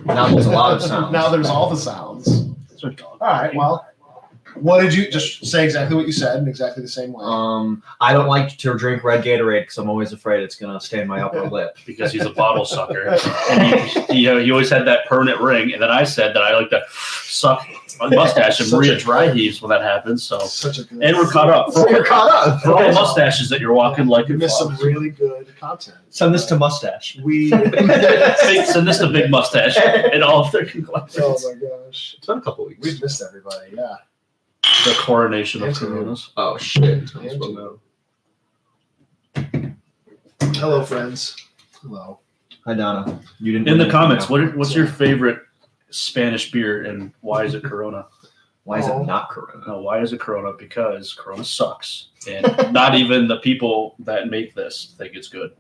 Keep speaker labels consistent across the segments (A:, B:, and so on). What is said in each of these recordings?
A: Now there's a lot of sounds.
B: Now there's all the sounds. All right, well, what did you just say exactly what you said in exactly the same way?
A: I don't like to drink red Gatorade because I'm always afraid it's gonna stain my upper lip.
C: Because he's a bottle sucker. And he always had that permanent ring. And then I said that I like to suck my mustache and Maria dry heaves when that happens. So and we're caught up.
A: So you're caught up.
C: For all the mustaches that you're walking like
B: you missed some really good content.
A: Send this to Mustache.
C: Send this to Big Mustache and all of their conglomerates.
B: Oh my gosh.
A: It's been a couple weeks.
B: We've missed everybody, yeah.
C: The coronation of Coronas.
A: Oh shit.
B: Hello, friends. Hello.
A: Hi, Donna. You didn't.
C: In the comments, what's your favorite Spanish beer and why is it Corona?
A: Why is it not Corona?
C: No, why is it Corona? Because Corona sucks. And not even the people that make this think it's good.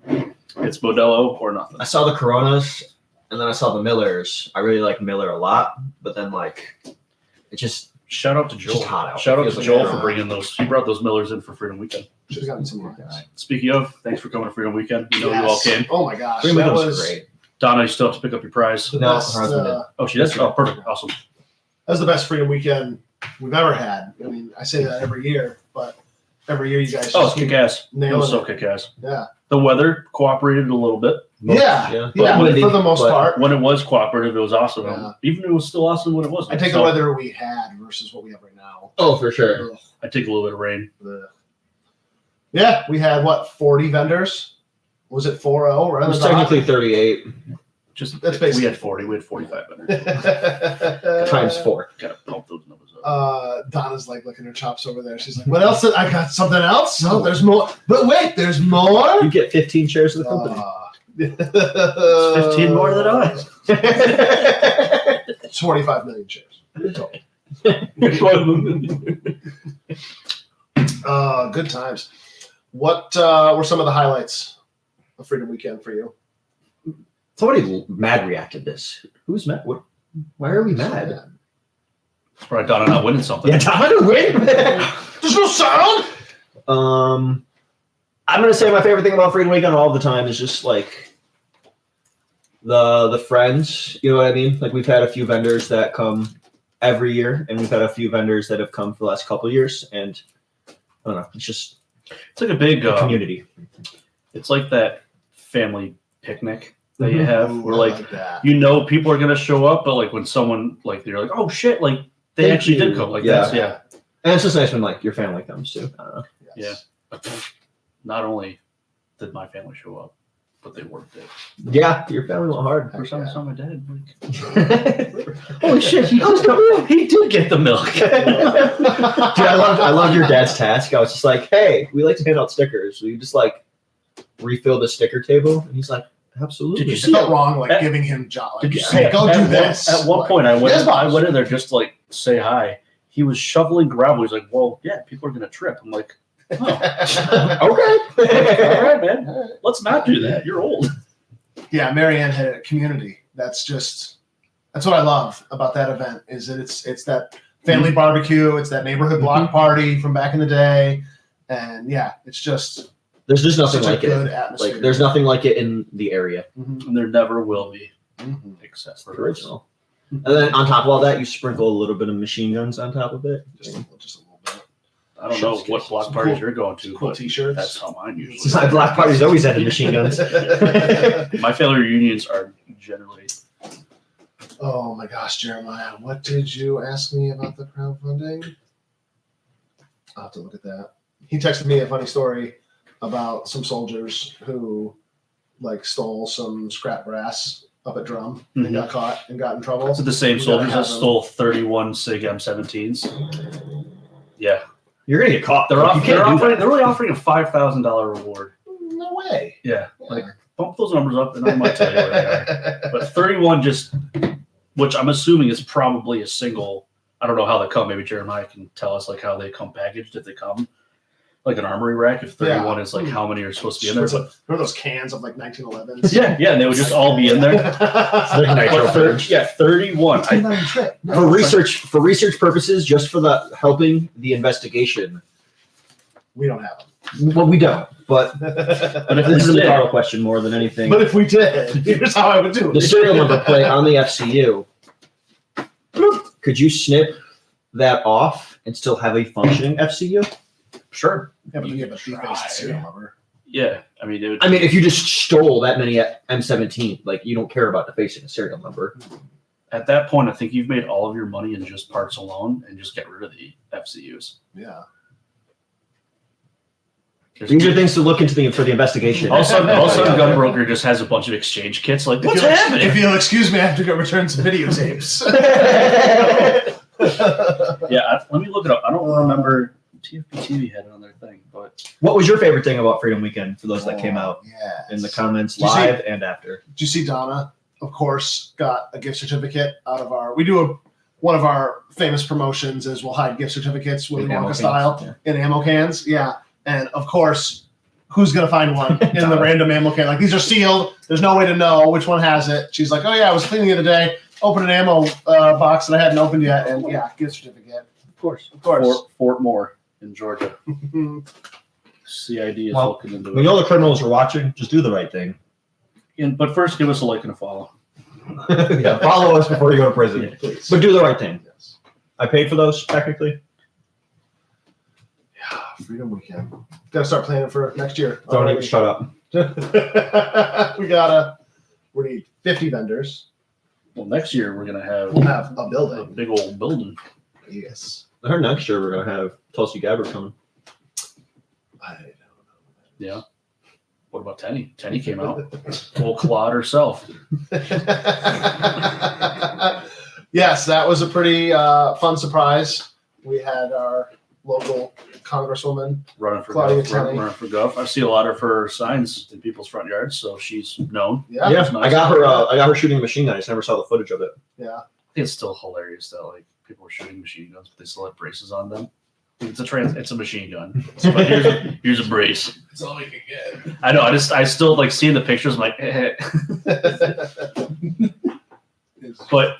C: It's Modelo or nothing.
A: I saw the Coronas and then I saw the Millers. I really like Miller a lot, but then like it just
C: shout out to Joel.
A: Just hot out.
C: Shout out
A: Feels
C: to
A: like
C: Joel
A: hot.
C: for bringing those. He brought those Millers in for Freedom Weekend.
B: Should have gotten some more.
C: Speaking of, thanks for coming to Freedom Weekend. You know you all came.
B: Oh my gosh,
A: Freedom
B: that
A: was
B: was
A: great.
C: Donna, you still have to pick up your prize.
B: the
A: No,
B: best.
A: her husband did.
C: Oh, she does? Oh, perfect. Awesome.
B: That was the best Freedom Weekend we've ever had. I mean, I say that every year, but every year you guys
C: Oh,
B: just
C: it's kick ass. It
B: nailing
C: was so
B: it.
C: kick ass.
B: Yeah.
C: The weather cooperated a little bit.
B: Yeah,
A: But windy,
B: for the most
A: but
B: part.
C: When it was cooperative, it was awesome.
B: Yeah.
C: Even it was still awesome when it wasn't.
B: I take the
C: So,
B: weather we had versus what we have right now.
A: Oh, for sure.
B: Ugh.
C: I take a little bit of rain.
B: Ugh. Yeah, we had 40 vendors? Was it 4-0?
A: It
B: Right
A: was technically 38
C: Just
B: That's basically-
C: we had 40. We had 45 minutes.
A: times 4.
C: Gotta pump those numbers up.
B: Donna's like licking her chops over there. She's like, "What else? I got something else. No, there's more. But wait, there's more.
A: You get 15 shares of the company.
C: It's 15 more than I.
B: 25 million shares. Good times. What were some of the highlights of Freedom Weekend for you?
A: Somebody mad reacted this. Who's mad? What? Why are we mad?
C: It's probably Donna not winning something.
A: Yeah, Donna win.
B: There's no sound.
A: I'm gonna say my favorite thing about Freedom Weekend all the time is just like the friends. You know what I mean? Like we've had a few vendors that come every year, and we've had a few vendors that have come for the last couple of years, and I don't know. It's just
C: It's like a big
A: community.
C: It's like that family picnic that you have, where like
B: that.
C: you know people are gonna show up, but like when someone like you're like, oh shit, like they
A: Thank
C: actually
A: you.
C: did come. Like
A: Yeah.
C: that's yeah.
A: And it's just nice when like your family comes too. I don't know.
B: Yes.
C: Not only did my family show up, but they worked it.
A: Yeah, your family went hard.
C: First time I saw my dad, like,
A: Holy shit, he
C: he did get the milk.
A: Dude, I love your dad's task. I was just like, hey, we like to hand out stickers. Will you just like refill the sticker table? And he's like, absolutely.
C: Did you
B: It
C: see
B: felt wrong, like
C: At-
B: giving him job. Like,
C: Did you
B: hey,
C: see?
B: go do this.
C: At one
B: Like,
C: point, I
B: yes, boss.
C: went in there just to like say hi. He was shoveling gravel. He's like, well, yeah, people are gonna trip. I'm like, oh,
A: Okay.
C: all right, man. Let's not do that. You're old.
B: Yeah, Marianne had a community. That's what I love about that event is that it's that family barbecue, it's that neighborhood block party from back in the day, and yeah, it's just
A: There's just nothing
B: such a
A: like
B: good
A: it.
B: atmosphere.
A: Like, there's nothing like it in the area.
B: Mhm.
C: And there never will be,
B: Mhm.
C: except
A: For
C: for
A: original. And then on top of all that, you sprinkle a little bit of machine guns on top of it.
B: Just a little bit.
C: I don't know what block
B: Some
C: parties
B: cool-
C: you're going to,
B: Cool
C: but
B: T-shirts.
C: that's how mine usually.
A: My block parties always ended machine guns.
C: My family reunions are generally.
B: Oh my gosh, Jeremiah, what did you ask me about the crowdfunding? I'll have to look at that. He texted me a funny story about some soldiers who like stole some scrap brass up at Drum and
C: Mhm.
B: got caught and got in trouble.
C: So the same
B: We gotta
C: soldiers that
B: have them.
C: stole 31 SIG M17s. Yeah,
A: You're gonna get caught.
C: they're
A: You
C: offering.
A: can't do that.
C: They're really offering a $5,000 reward.
B: No way.
C: Yeah, like bump those numbers up, and I might tell you where they are. But 31 just, which I'm assuming is probably a single. I don't know how they come. Maybe Jeremiah can tell us like how they come packaged if they come, like an armory rack. If 31 is like how many are supposed to be in there. But
B: Remember those cans of like 1911s?
C: yeah, and they would just all be in there.
A: Like nitro
C: But
A: purge.
C: 31.
A: For research purposes, just for the helping the investigation.
B: We don't have them.
A: Well, we don't. But
C: if
A: this is a
C: we did-
A: Ricardo question more than anything.
B: But if we did, here's how I would do it.
A: The serial number plate on the FCU, could you snip that off and still have a functioning FCU?
C: Sure.
B: Yeah, but you
C: You
B: have a
C: could
B: defaced
C: try.
B: serial number.
C: Yeah, I mean, it would,
A: I mean, if you just stole that many M17, like you don't care about defacing a serial number.
C: at that point, I think you've made all of your money in just parts alone, and just get rid of the FCUs.
B: Yeah.
A: These are things to look into for the investigation.
C: All of a sudden, Gunbroker just has a bunch of exchange kits. Like, what's happening?
B: If you'll excuse me, I have to go return some videotapes.
C: Let me look it up. I don't remember TFP had it on their thing, but
A: What was your favorite thing about Freedom Weekend for those that came out
B: Yeah.
A: in the comments
B: Did you see-
A: live and after?
B: Did you see Donna? Of course, got a gift certificate out of our. We do one of our famous promotions is we'll hide gift certificates Willy
A: In ammo
B: Wonka
A: cans,
B: style in ammo cans. Yeah, and of course, who's gonna find one in the random ammo can? Like these are sealed. There's no way to know which one has it. She's like, oh yeah, I was cleaning the other day. Opened an ammo box that I hadn't opened yet, and yeah, gift certificate.
A: Of course.
B: Of course.
C: Fort Moore in Georgia. CID is
A: Well,
C: looking into
A: We
C: it.
A: know the criminals are watching. Just do the right thing.
C: But first, give us a like and a follow.
A: Yeah, follow us before you go to prison.
C: Yeah,
B: Please.
A: But do the right thing.
B: Yes.
A: I paid for those, technically.
B: Yeah, Freedom Weekend. Gotta start planning for next year.
A: Don't even shut up.
B: we need 50 vendors.
C: Well, next year we're gonna have
B: We'll have a
C: a
B: building.
C: big old building.
B: Yes.
A: I heard next year we're going to have Tulsi Gabbard coming.
B: I don't
C: Yeah. What about Tenny? Tenny came out. Old Claude herself.
B: Yes, that was a pretty fun surprise. We had our local congresswoman.
C: Running for
B: Claudia
C: Gov.
B: Tenney.
C: Running for Gov. I see a lot of her signs in people's front yards, so she's known.
B: Yeah.
A: Yeah,
C: That's nice.
A: I got her. I got her shooting a machine gun. I just never saw the footage of it.
B: Yeah.
C: I think it's still hilarious that like people are shooting machine guns, but they still have braces on them. It's a machine gun. So, but here's a brace.
B: That's all we can get.
C: I know. I still like seeing the pictures. I'm like, But-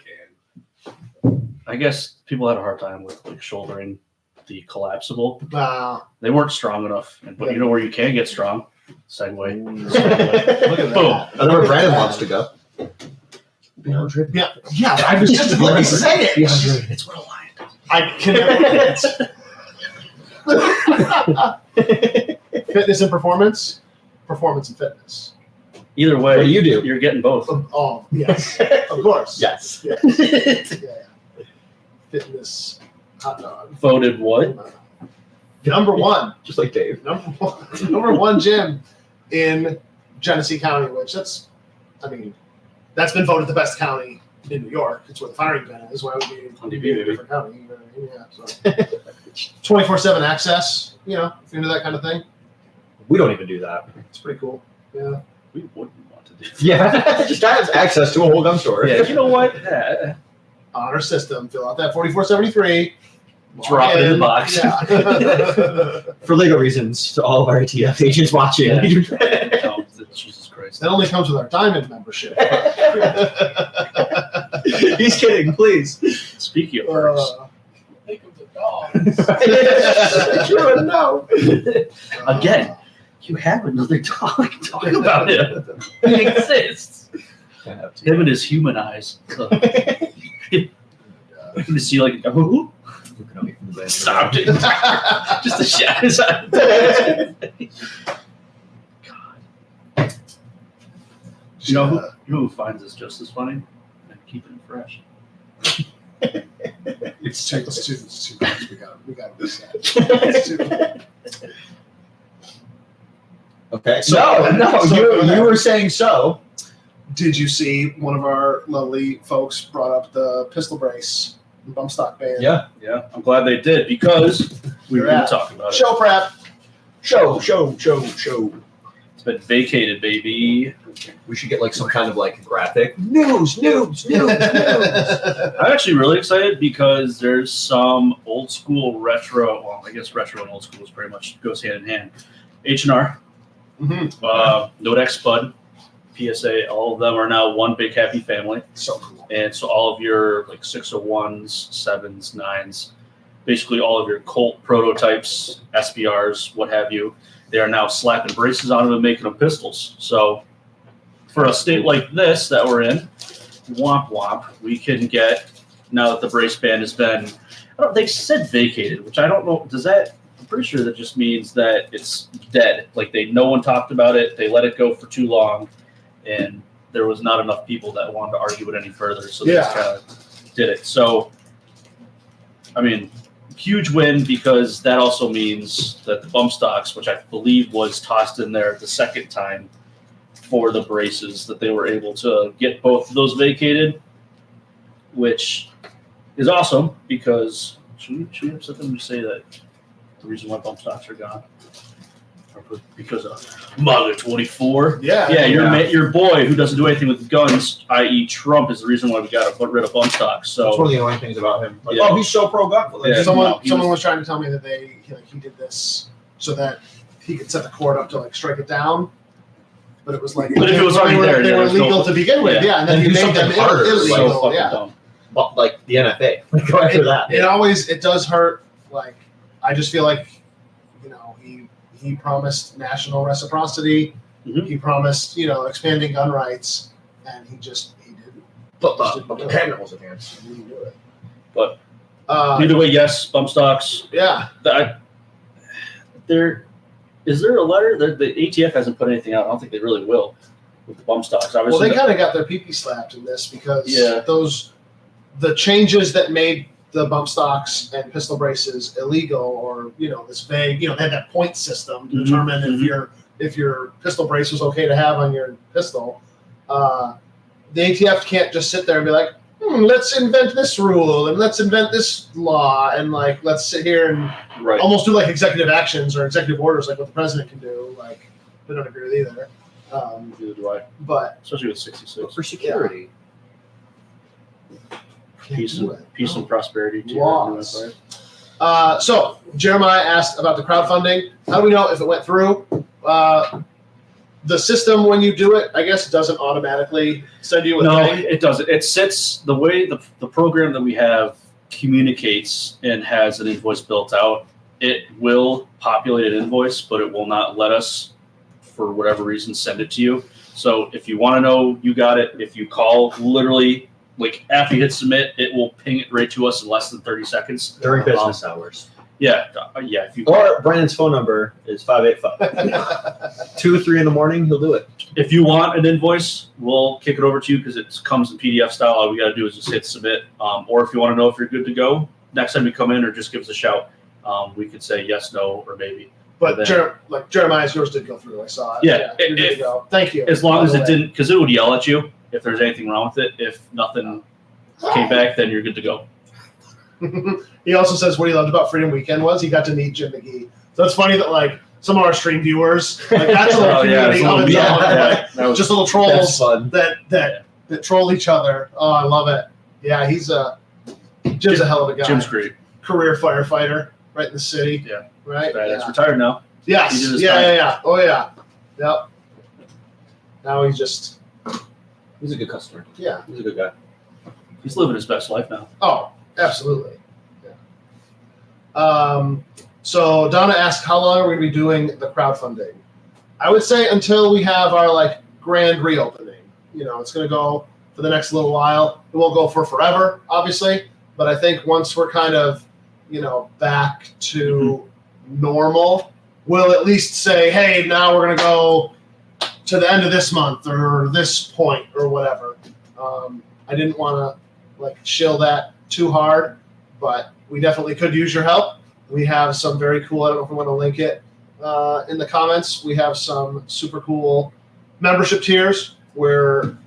C: I guess people had a hard time with like shouldering the collapsible.
B: Wow.
C: They weren't strong enough. But you know where you can get strong? Segway.
B: Look at
C: Boom.
B: that.
A: I know where Brandon wants to go.
B: Yeah, I was just about to say it.
C: It's what a lion does.
B: I can never Fitness and performance, performance and fitness.
C: Either way,
A: What do you do?
C: You're getting both.
B: Oh, yes, of course.
A: Yes.
B: Yeah. Fitness, hot dog.
C: Voted what?
B: Number one,
A: Just like Dave.
B: number one gym in Genesee County, which that's been voted the best county in New York. It's where the firing pin is. Why would we be in a different county? You know what I mean? Yeah. So 24/7 access. You know, if you're into that kind of thing,
A: We don't even do that.
B: it's pretty cool. Yeah.
C: We wouldn't want to do.
A: Yeah, just has access to a whole gun store.
C: Yeah, you know what? Yeah.
B: Honor system. Fill out that 4473.
C: Drop it in the box.
B: Yeah.
A: For legal reasons, to all of our ATF agents watching.
C: Yeah. Oh, Jesus Christ.
B: That only comes with our diamond membership.
A: He's kidding, please.
C: Speaking of perks,
B: Think of the dogs.
A: You would know.
C: Again, you have another dog. Talk about him. He exists. Him and his human eyes. You can see like, oh, stopped it. Just a shot his eye. God. You know who finds this just as funny? And keeping it fresh.
B: It's too much. We got to set. It's too.
A: Okay.
B: So-
A: No, you were saying so.
B: Did you see one of our lovely folks brought up the pistol brace and bump stock band?
A: Yeah.
C: Yeah, I'm glad they did because we were going to talk about it.
B: Show prep.
A: Show.
C: It's been vacated, baby.
A: We should get like some kind of like graphic. News.
C: I'm actually really excited because there's some old school retro. Well, I guess retro and old school is pretty much goes hand in hand. H&R, Nodex Spud, PSA, all of them are now one big happy family.
B: So cool.
C: And so all of your like 601s, 7s, 9s, basically all of your Colt prototypes, SBRs, what have you, they are now slapping braces on them and making them pistols. So for a state like this that we're in, womp womp, we can get, now that the brace ban has been, they said vacated, which I don't know, does that, I'm pretty sure that just means that it's dead. Like no one talked about it, they let it go for too long, and there was not enough people that wanted to argue it any further, so they just kind of did it. So, I mean, huge win, because that also means that the bump stocks, which I believe was tossed in there the second time for the braces, that they were able to get both of those vacated, which is awesome, because should we have something to say that the reason why bump stocks are gone? Because of MAGA 24.
B: Yeah.
C: Your boy who doesn't do anything with guns, i.e. Trump, is the reason why we got to put rid of bump stocks. So
A: that's one of the annoying things about him. Like,
C: Yeah.
A: oh, he's so pro-gun. Like,
C: Yeah.
B: Someone was trying to tell me that he did this so that he could set the court up to like strike it down. But it was like,
C: But if it was already there,
B: they were legal to begin with. Yeah, and then
A: And
B: you
A: do
B: made them
A: something harder,
C: so
B: illegal.
C: fucking
B: Yeah.
C: dumb.
A: but, like the NFA. Like, go after that.
B: It does hurt. Like, I just feel like, he promised national reciprocity.
C: Mhm.
B: He promised, expanding gun rights, and he didn't.
A: But the cabinet was advanced.
B: He didn't do it.
C: But
B: Uh,
C: either way, yes, bump stocks.
B: yeah.
C: Is there a letter? The ATF hasn't put anything out. I don't think they really will with the bump stocks.
B: Well,
C: Obviously,
B: they kind of got their pee-pee slapped in this because
C: Yeah.
B: the changes that made the bump stocks and pistol braces illegal, or this vague, they had that point system to
C: Mhm,
B: determine
C: mhm.
B: if your pistol brace was okay to have on your pistol. The ATF can't just sit there and be like, let's invent this rule and let's invent this law and like let's sit here and
C: right.
B: almost do like executive actions or executive orders like what the president can do. Like, they don't agree with either.
C: Neither do I,
B: But
C: especially with 66.
A: For security.
B: can't
C: Peace
B: do
C: and
B: it.
C: peace and prosperity to
B: Laws.
C: your empire.
B: So Jeremiah asked about the crowdfunding. How do we know if it went through? The system, when you do it, I guess, doesn't automatically send you a
C: No,
B: thing.
C: it doesn't. It sits the way the program that we have communicates and has an invoice built out. It will populate an invoice, but it will not let us, for whatever reason, send it to you. So if you want to know you got it, if you call literally like after you hit submit, it will ping it right to us in less than 30 seconds.
A: During business hours.
C: Yeah. If you
A: Or Brandon's phone number is 585. 2 or 3 in the morning, he'll do it.
C: If you want an invoice, we'll kick it over to you because it comes in PDF style. All we got to do is just hit submit. Or if you want to know if you're good to go, next time you come in or just give us a shout, we could say yes, no, or maybe.
B: But Jeremiah's, yours did go through. I saw it.
C: Yeah,
B: you're good to go. Thank you.
C: As long
B: by
C: as
B: the
C: it
B: way.
C: didn't, because it would yell at you if there's anything wrong with it. If nothing came back, then you're good to go.
B: He also says what he loved about Freedom Weekend was he got to meet Jim McGee. So it's funny that like some of our stream viewers, like that's a little
C: Oh, yeah,
B: community
C: it's a
B: of
C: little-
B: its
A: yeah,
B: own,
A: yeah.
B: like,
C: That was-
B: just little
A: That's
B: trolls
A: fun.
B: that troll each other. Oh, I love it. Yeah, Jim's a hell of a guy.
C: Jim's great.
B: Career firefighter, right in the city.
C: Yeah.
B: Right.
C: Badass.
B: Yeah.
C: Retired now.
B: Yes.
C: He did his
B: Yeah,
C: time.
B: yeah, yeah. Oh yeah. Yep. Now he's just
A: He's a good customer.
B: yeah.
A: He's a good guy.
C: He's living his best life now.
B: Oh, absolutely. Yeah. So Donna asked, how long are we going to be doing the crowdfunding? I would say until we have our like grand reopening. It's going to go for the next little while. It won't go for forever, obviously, but I think once we're kind of, back to normal, we'll at least say, hey, now we're going to go to the end of this month or this point or whatever. I didn't want to like shill that too hard, but we definitely could use your help. We have some very cool, I don't know if we want to link it in the comments. We have some super cool membership tiers where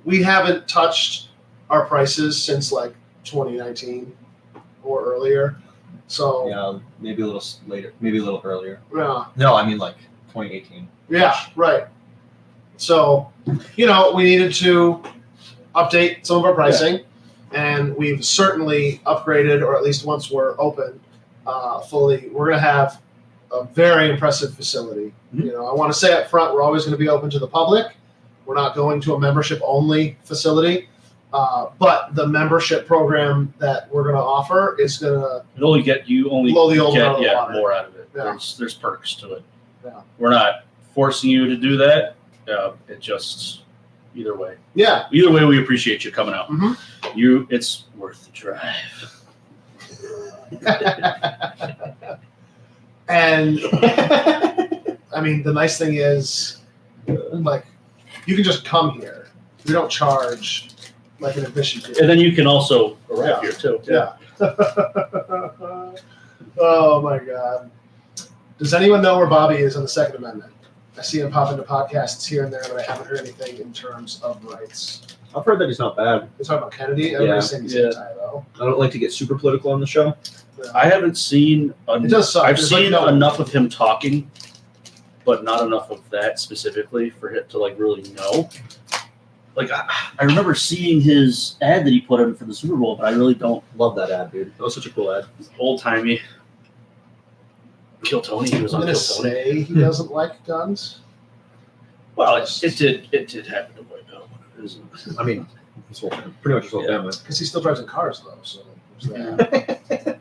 B: we haven't touched our prices since like 2019 or earlier. So
A: Yeah, maybe a little later, maybe a little earlier.
B: yeah.
A: No, I mean like 2018.
B: Yeah, right. So, we needed to update some of our pricing, and we've certainly upgraded, or at least once we're open fully, we're going to have a very impressive facility.
C: Mhm.
B: I want to say up front, we're always going to be open to the public. We're not going to a membership-only facility, but the membership program that we're going to offer is going to
C: You only
B: blow the old
C: get
B: out of the water.
C: more out of it.
B: Yeah.
C: There's perks to it.
B: Yeah.
C: We're not forcing you to do that. It just either way.
B: Yeah.
C: Either way, we appreciate you coming out.
B: Mhm.
C: It's worth the drive.
B: And I mean, the nice thing is, like, you can just come here. We don't charge like an admission fee.
C: And then you can also arrive
B: Yeah.
C: here too.
B: Yeah. Oh my God. Does anyone know where Bobby is on the Second Amendment? I see him pop into podcasts here and there, but I haven't heard anything in terms of rights.
A: I've heard that he's not bad.
B: We're talking about Kennedy. Everybody's saying he's anti, though.
A: I don't like to get super political on the show.
C: I haven't seen.
B: It does suck.
C: I've
B: There's,
C: seen
B: like, no-
C: enough of him talking, but not enough of that specifically for him to like really know. Like I remember seeing his ad that he put in for the Super Bowl, but I really don't.
A: Love that ad, dude. That was such a cool ad.
C: Old timey. Kill Tony. He was
B: I'm
C: on
B: gonna
C: Kill Tony.
B: say he doesn't like guns.
C: Well, it did happen to wipe out.
A: I mean, his whole, pretty much his whole
C: Yeah.
A: family.
B: Because he still drives in cars, though. So there's that.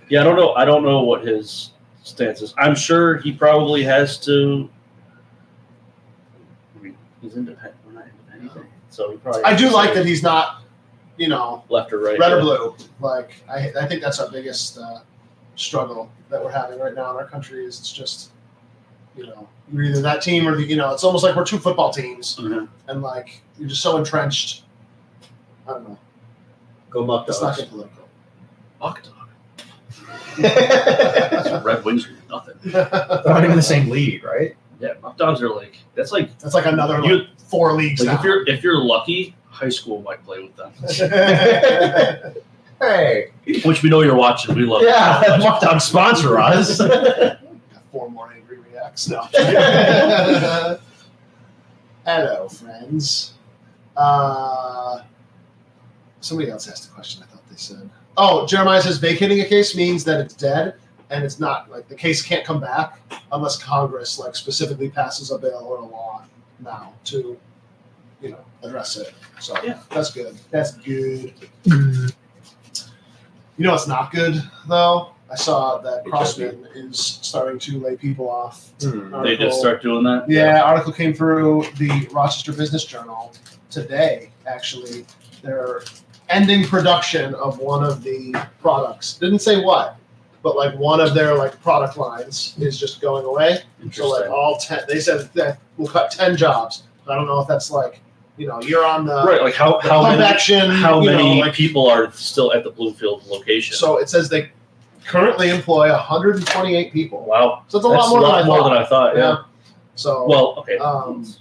C: Yeah, I don't know. I don't know what his stance is. I'm sure he probably has to. I mean, he's independent. We're not independent, so he probably.
B: I
C: has
B: do
C: to
B: like
C: say
B: that he's not,
C: left or right.
B: red or
C: yeah.
B: blue. Like I think that's our biggest struggle that we're having right now in our country. Is it's just, you're either that team or it's almost like we're two football teams,
C: Mhm.
B: and like you're just so entrenched. I don't know.
A: Go Muck
B: It's not
A: Dogs.
B: getting political.
C: Fuck dog. That's Red Wings are nothing.
A: They're not even the same league, right?
C: Yeah, Muck Dogs are like that's like
B: That's like another
C: You-
B: 4 leagues
C: like
B: now.
C: if you're lucky, high school might play with them.
A: Hey.
C: Which we know you're watching. We love.
A: Yeah, Muck Dog sponsor us.
B: 4 more angry reacts. No. Hello, friends. Somebody else asked a question. I thought they said. Oh, Jeremiah says vacating a case means that it's dead, and it's not like the case can't come back unless Congress like specifically passes a bill or a law now to, address it. So
C: Yeah.
B: that's good. That's good. It's not good though. I saw that Crossman is starting to lay people off.
C: They just start doing that.
B: Yeah, article came through the Rochester Business Journal today. Actually, they're ending production of one of the products. Didn't say what, but like one of their like product lines is just going away. So like
C: Interesting.
B: all 10, they said that we'll cut 10 jobs. I don't know if that's like you're on the
C: Right, like how
B: pump
C: many
B: action.
C: how many
B: like,
C: people are still at the Bloomfield location?
B: so it says they currently employ 128 people.
C: Wow,
B: So it's a
C: that's
B: lot more than I thought.
C: than I thought. Yeah.
B: So
C: Well, okay.
B: Um,
C: It's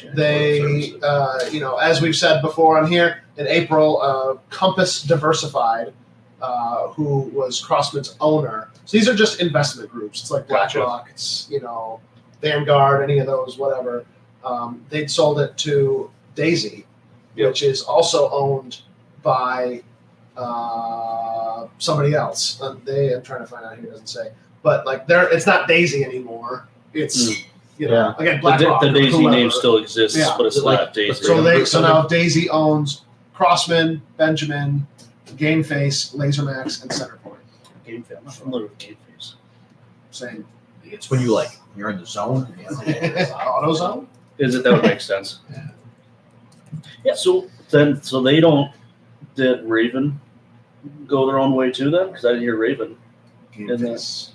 C: like
B: they,
C: services.
B: as we've said before on here, in April, Compass Diversified, who was Crossman's owner. So these are just investment groups. It's like
C: Gotcha.
B: BlackRock, it's, Vanguard, any of those, whatever. They'd sold it to Daisy,
A: Yep.
B: which is also owned by somebody else. I'm trying to find out here, it doesn't say. But like it's not Daisy anymore. It's,
A: Yeah.
B: again, BlackRock.
C: the
B: or
C: Daisy
B: whoever.
C: name still exists,
B: Yeah.
C: but it's
A: Is it like
C: not Daisy.
B: So now Daisy owns Crossman, Benjamin, GameFace, LaserMax, and Centerpoint.
C: Game Face. I'm not familiar with Game Face.
B: Same.
A: It's when you're in the zone.
B: AutoZone?
C: Is it? That would make sense.
B: Yeah.
C: Yeah. So they don't. Did Raven go their own way too then? Because I didn't hear Raven.
B: GameFace.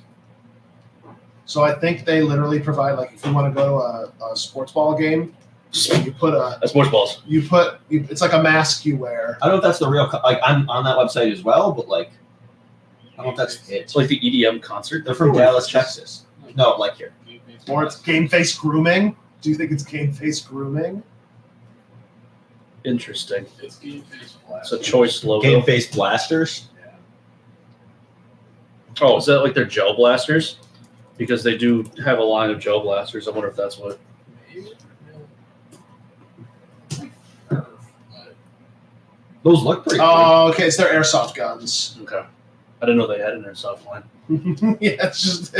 B: So I think they literally provide, like, if you want to go to a sports ball game, you put
C: Sports balls.
B: it's like a mask you wear.
A: I don't know if that's the real. I'm on that website as well, but I don't know if that's it.
C: It's like the EDM concert.
A: They're from Dallas, Texas. No, like here.
B: Or it's GameFace Grooming. Do you think it's GameFace Grooming?
C: Interesting.
D: It's GameFace
C: It's a choice logo.
A: Game Face Blasters.
C: Oh, is that like their gel blasters? Because they do have a line of gel blasters. I wonder if that's what.
A: Those look pretty.
B: Oh, okay. It's their airsoft guns.
C: Okay. I didn't know they had an airsoft line.
B: Yeah, it's just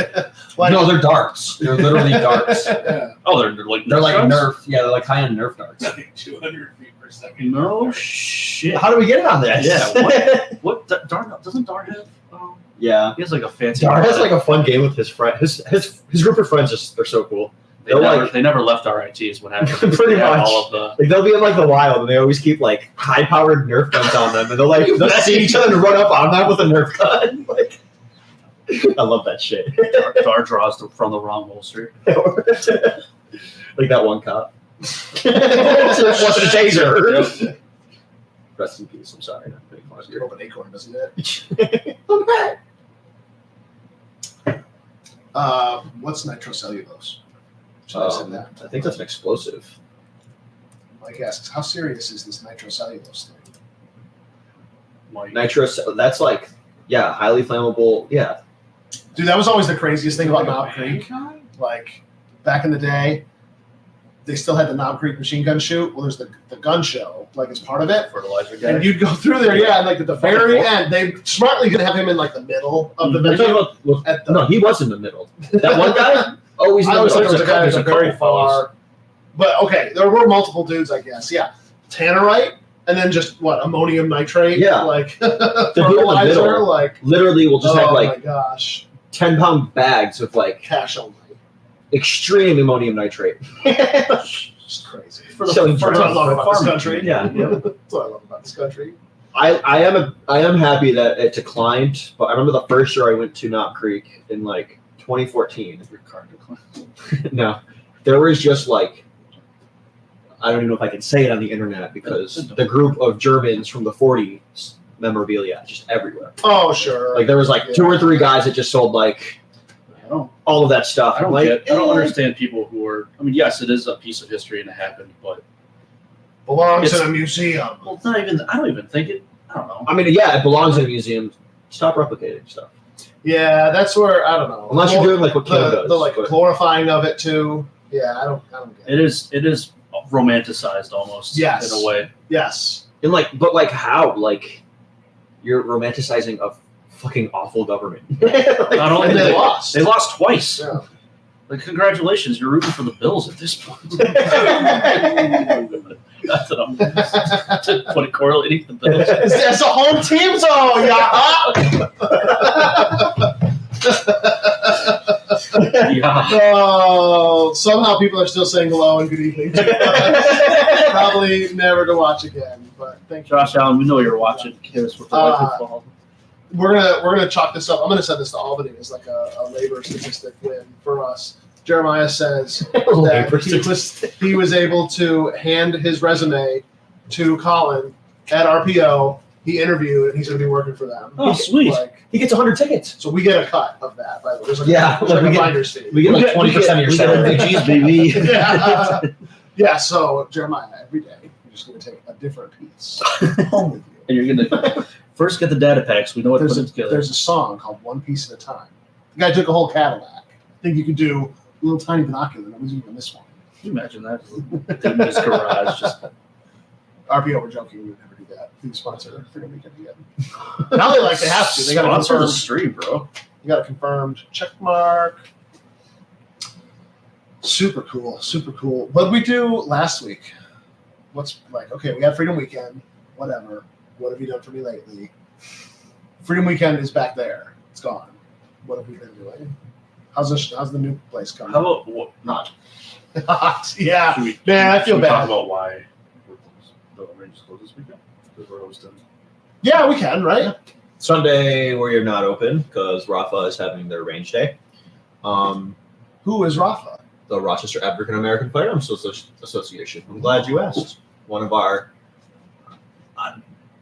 A: No, they're darts. They're literally darts.
B: yeah.
C: Oh, they're like
A: They're like
C: guns?
A: Nerf. Yeah, they're like high-end Nerf darts.
B: 200 feet per second.
C: No shit.
A: How do we get on this?
C: Yeah, What Dart doesn't Dart have?
A: Yeah.
C: He has like a fancy.
A: Dart has like a fun game with his friend. His group of friends just they're so cool.
C: They never left our ITs. What happened?
A: Pretty
C: They had
A: much.
C: all of the.
A: Like they'll be in like the wild and they always keep like high-powered Nerf guns on them, and they'll see each other and run up on them with a Nerf gun. Like, I love that shit.
C: Dart draws from the wrong holster.
A: Like that one cop. Wasn't a taser.
C: Yep.
A: Rest in peace. I'm sorry. Not being
B: Must
A: funny.
B: be open acorn, doesn't it?
A: Okay.
B: What's nitrocellulose? Should I say that?
A: I think that's an explosive.
B: Mike asks, how serious is this nitrocellulose thing?
C: Like,
A: That's like, yeah, highly flammable. Yeah.
B: Dude, that was always the craziest thing about Knob Creek. Like, back in the day, they still had the Knob Creek machine gun shoot. Well, there's the gun show, like, as part of it.
C: fertilizer guy.
B: And you'd go through there, yeah, and like at the very end, they smartly gonna have him in like the middle of the
A: You're
B: venue.
A: talking about-
B: At the,
A: no, he was in the middle. That one guy always.
B: I always thought it was a guy
C: there's
B: that's
C: a
B: very
C: couple fellas.
B: far. But okay, there were multiple dudes, I guess. Yeah, tannerite, and then just what ammonium nitrate.
A: Yeah.
B: like
A: dude in the
B: fertilizer.
A: middle
B: Like,
A: Literally, we'll just
B: oh
A: have
B: my
A: like
B: gosh,
A: 10-pound bags of like
B: cash only.
A: extreme ammonium nitrate.
B: Just crazy.
C: For the-
A: Selling
C: for
B: That's what I
A: drugs.
B: love about this
C: farming.
B: country.
A: Yeah.
B: That's what I love about this country.
A: I am happy that it declined, but I remember the first year I went to Knott Creek in like 2014.
C: Your card declined.
A: No, there was just like, I don't even know if I can say it on the internet because the group of Germans from the 40s memorabilia just everywhere.
B: Oh sure.
A: Like there was like 2 or 3 guys that just sold like
C: I don't.
A: all of that stuff.
C: I don't
A: like,
C: get. I don't understand people who are. I mean, yes, it is a piece of history and it happened, but
B: belongs
C: it's-
B: in a museum.
C: well, it's not even. I don't even think it. I don't know.
A: I mean, yeah, it belongs in a museum. Stop replicating stuff.
B: Yeah, that's where I don't know.
A: Unless you're doing like what Kim
B: the,
A: does.
B: the like
A: but-
B: glorifying of it too. Yeah, I don't get it.
C: It is romanticized almost.
B: Yes.
C: In a way.
B: Yes.
A: and like, but like how? Like, you're romanticizing a fucking awful government.
C: Not only
B: And
C: did
B: they lost.
C: They lost twice.
B: Yeah.
C: Like, congratulations, you're rooting for the Bills at this point. That's what I'm to put it correlating to the Bills.
B: It's a home team zone,
C: Yeah.
B: Oh, somehow people are still saying hello and good evening. Probably never to watch again, but thank you.
C: Josh Allen, we know you're watching. Give us what the life of football.
B: We're gonna chalk this up. I'm gonna send this to Albany as like a labor statistic win for us. Jeremiah says that he was able to hand his resume to Colin at RPO. He interviewed and he's gonna be working for them.
C: Oh, sweet.
B: Like,
A: He gets 100 tickets.
B: so we get a cut of that. By the way, there's like
A: Yeah,
B: there's
A: like
B: like
A: we
B: a
A: get-
B: finder's fee.
A: We get like 20% of your salary.
C: Jeez, baby.
B: Yeah. Yeah. So Jeremiah, every day you're just gonna take a different piece home with you.
C: And you're gonna first get the data packs. We know what to
B: There's
C: put
B: a,
C: it together.
B: there's a song called One Piece at a Time. The guy took a whole Cadillac. I think you could do a little tiny binocular. That was even this one.
C: Can you imagine that? In his garage, just
B: RPO, we're joking. We would never do that. Please sponsor Freedom Weekend again. Now they like they have to. They got a
C: sponsor the
B: confirmed.
C: stream, bro.
B: You got a confirmed check mark. Super cool. Super cool. What did we do last week? What's like? Okay, we had Freedom Weekend. Whatever. What have you done for me lately? Freedom Weekend is back there. It's gone. What have we been doing? How's the new place coming?
C: How about what?
B: Not. Yeah.
C: Should we,
B: Man, I feel
C: should we
B: bad.
C: talk about why the Rangers closed this weekend? Because we're hosting.
B: Yeah, we can, right?
A: Sunday, where you're not open because Rafa is having their range day.
B: Who is Rafa?
A: The Rochester African American Firearms Association. I'm glad you asked. One of our,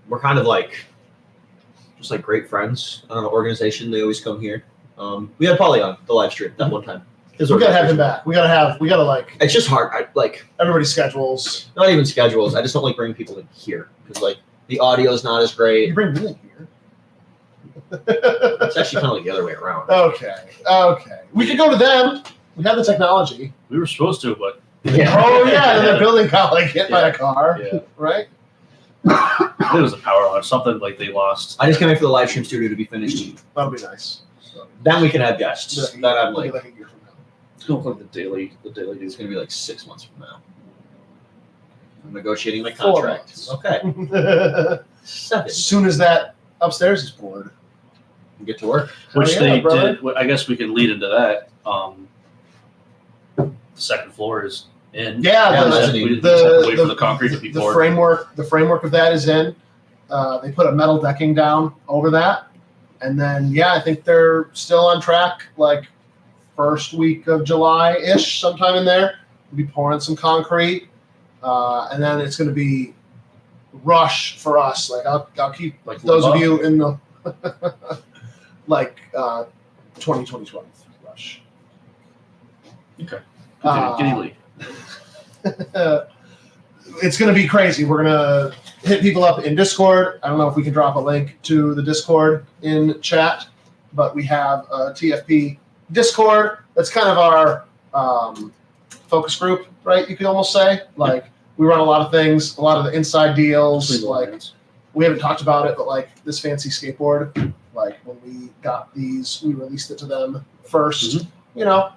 A: we're kind of like, just like great friends. I don't know, organization. They always come here. We had Polly on the live stream that one time. His
B: We gotta have him
A: organization.
B: back. We gotta like
A: It's just hard. I like
B: everybody's schedules.
A: not even schedules. I just don't like bringing people in here because like the audio is not as
B: You
A: great.
B: bring me in here.
A: It's actually kind of like the other way around.
B: Okay. We could go to them. We have the technology.
C: We were supposed to, but
B: Oh yeah, and the building got like hit by a car,
C: yeah.
B: right?
C: I it was a power line, something like they lost.
A: I just can't wait for the live stream studio to be finished.
B: That'll be nice. So,
A: Then we can have guests. That I'm
B: it'll be
A: like,
B: a year from now.
C: It's going to look like the daily
A: it's gonna be like 6 months from now. I'm negotiating my
B: 4
A: contract.
B: months.
A: Okay. 7.
B: As soon as that upstairs is poured.
A: Get to work.
C: which
B: yeah,
C: they
B: brother.
C: did. I guess we can lead into that. The second floor is in.
B: Yeah,
A: Yeah,
C: we
A: the-
C: just have to wait for the concrete to be
B: the
C: poured.
B: framework of that is in. They put a metal decking down over that, and then I think they're still on track. Like first week of July ish, sometime in there, we'll be pouring some concrete, and then it's going to be rush for us. Like I'll keep
C: Like
B: those of
C: Lubbock.
B: you in the like 2020 rush.
C: Okay.
B: Uh,
C: Giddy Lee.
B: It's going to be crazy. We're going to hit people up in Discord. I don't know if we can drop a link to the Discord in chat, but we have a TFP Discord. That's kind of our focus group, right? You could almost say. Like, we run a lot of things, a lot of the inside deals.
C: Between the
B: Like,
C: lines.
B: we haven't talked about it, but like this fancy skateboard, like when we got these, we released it to them first, you know.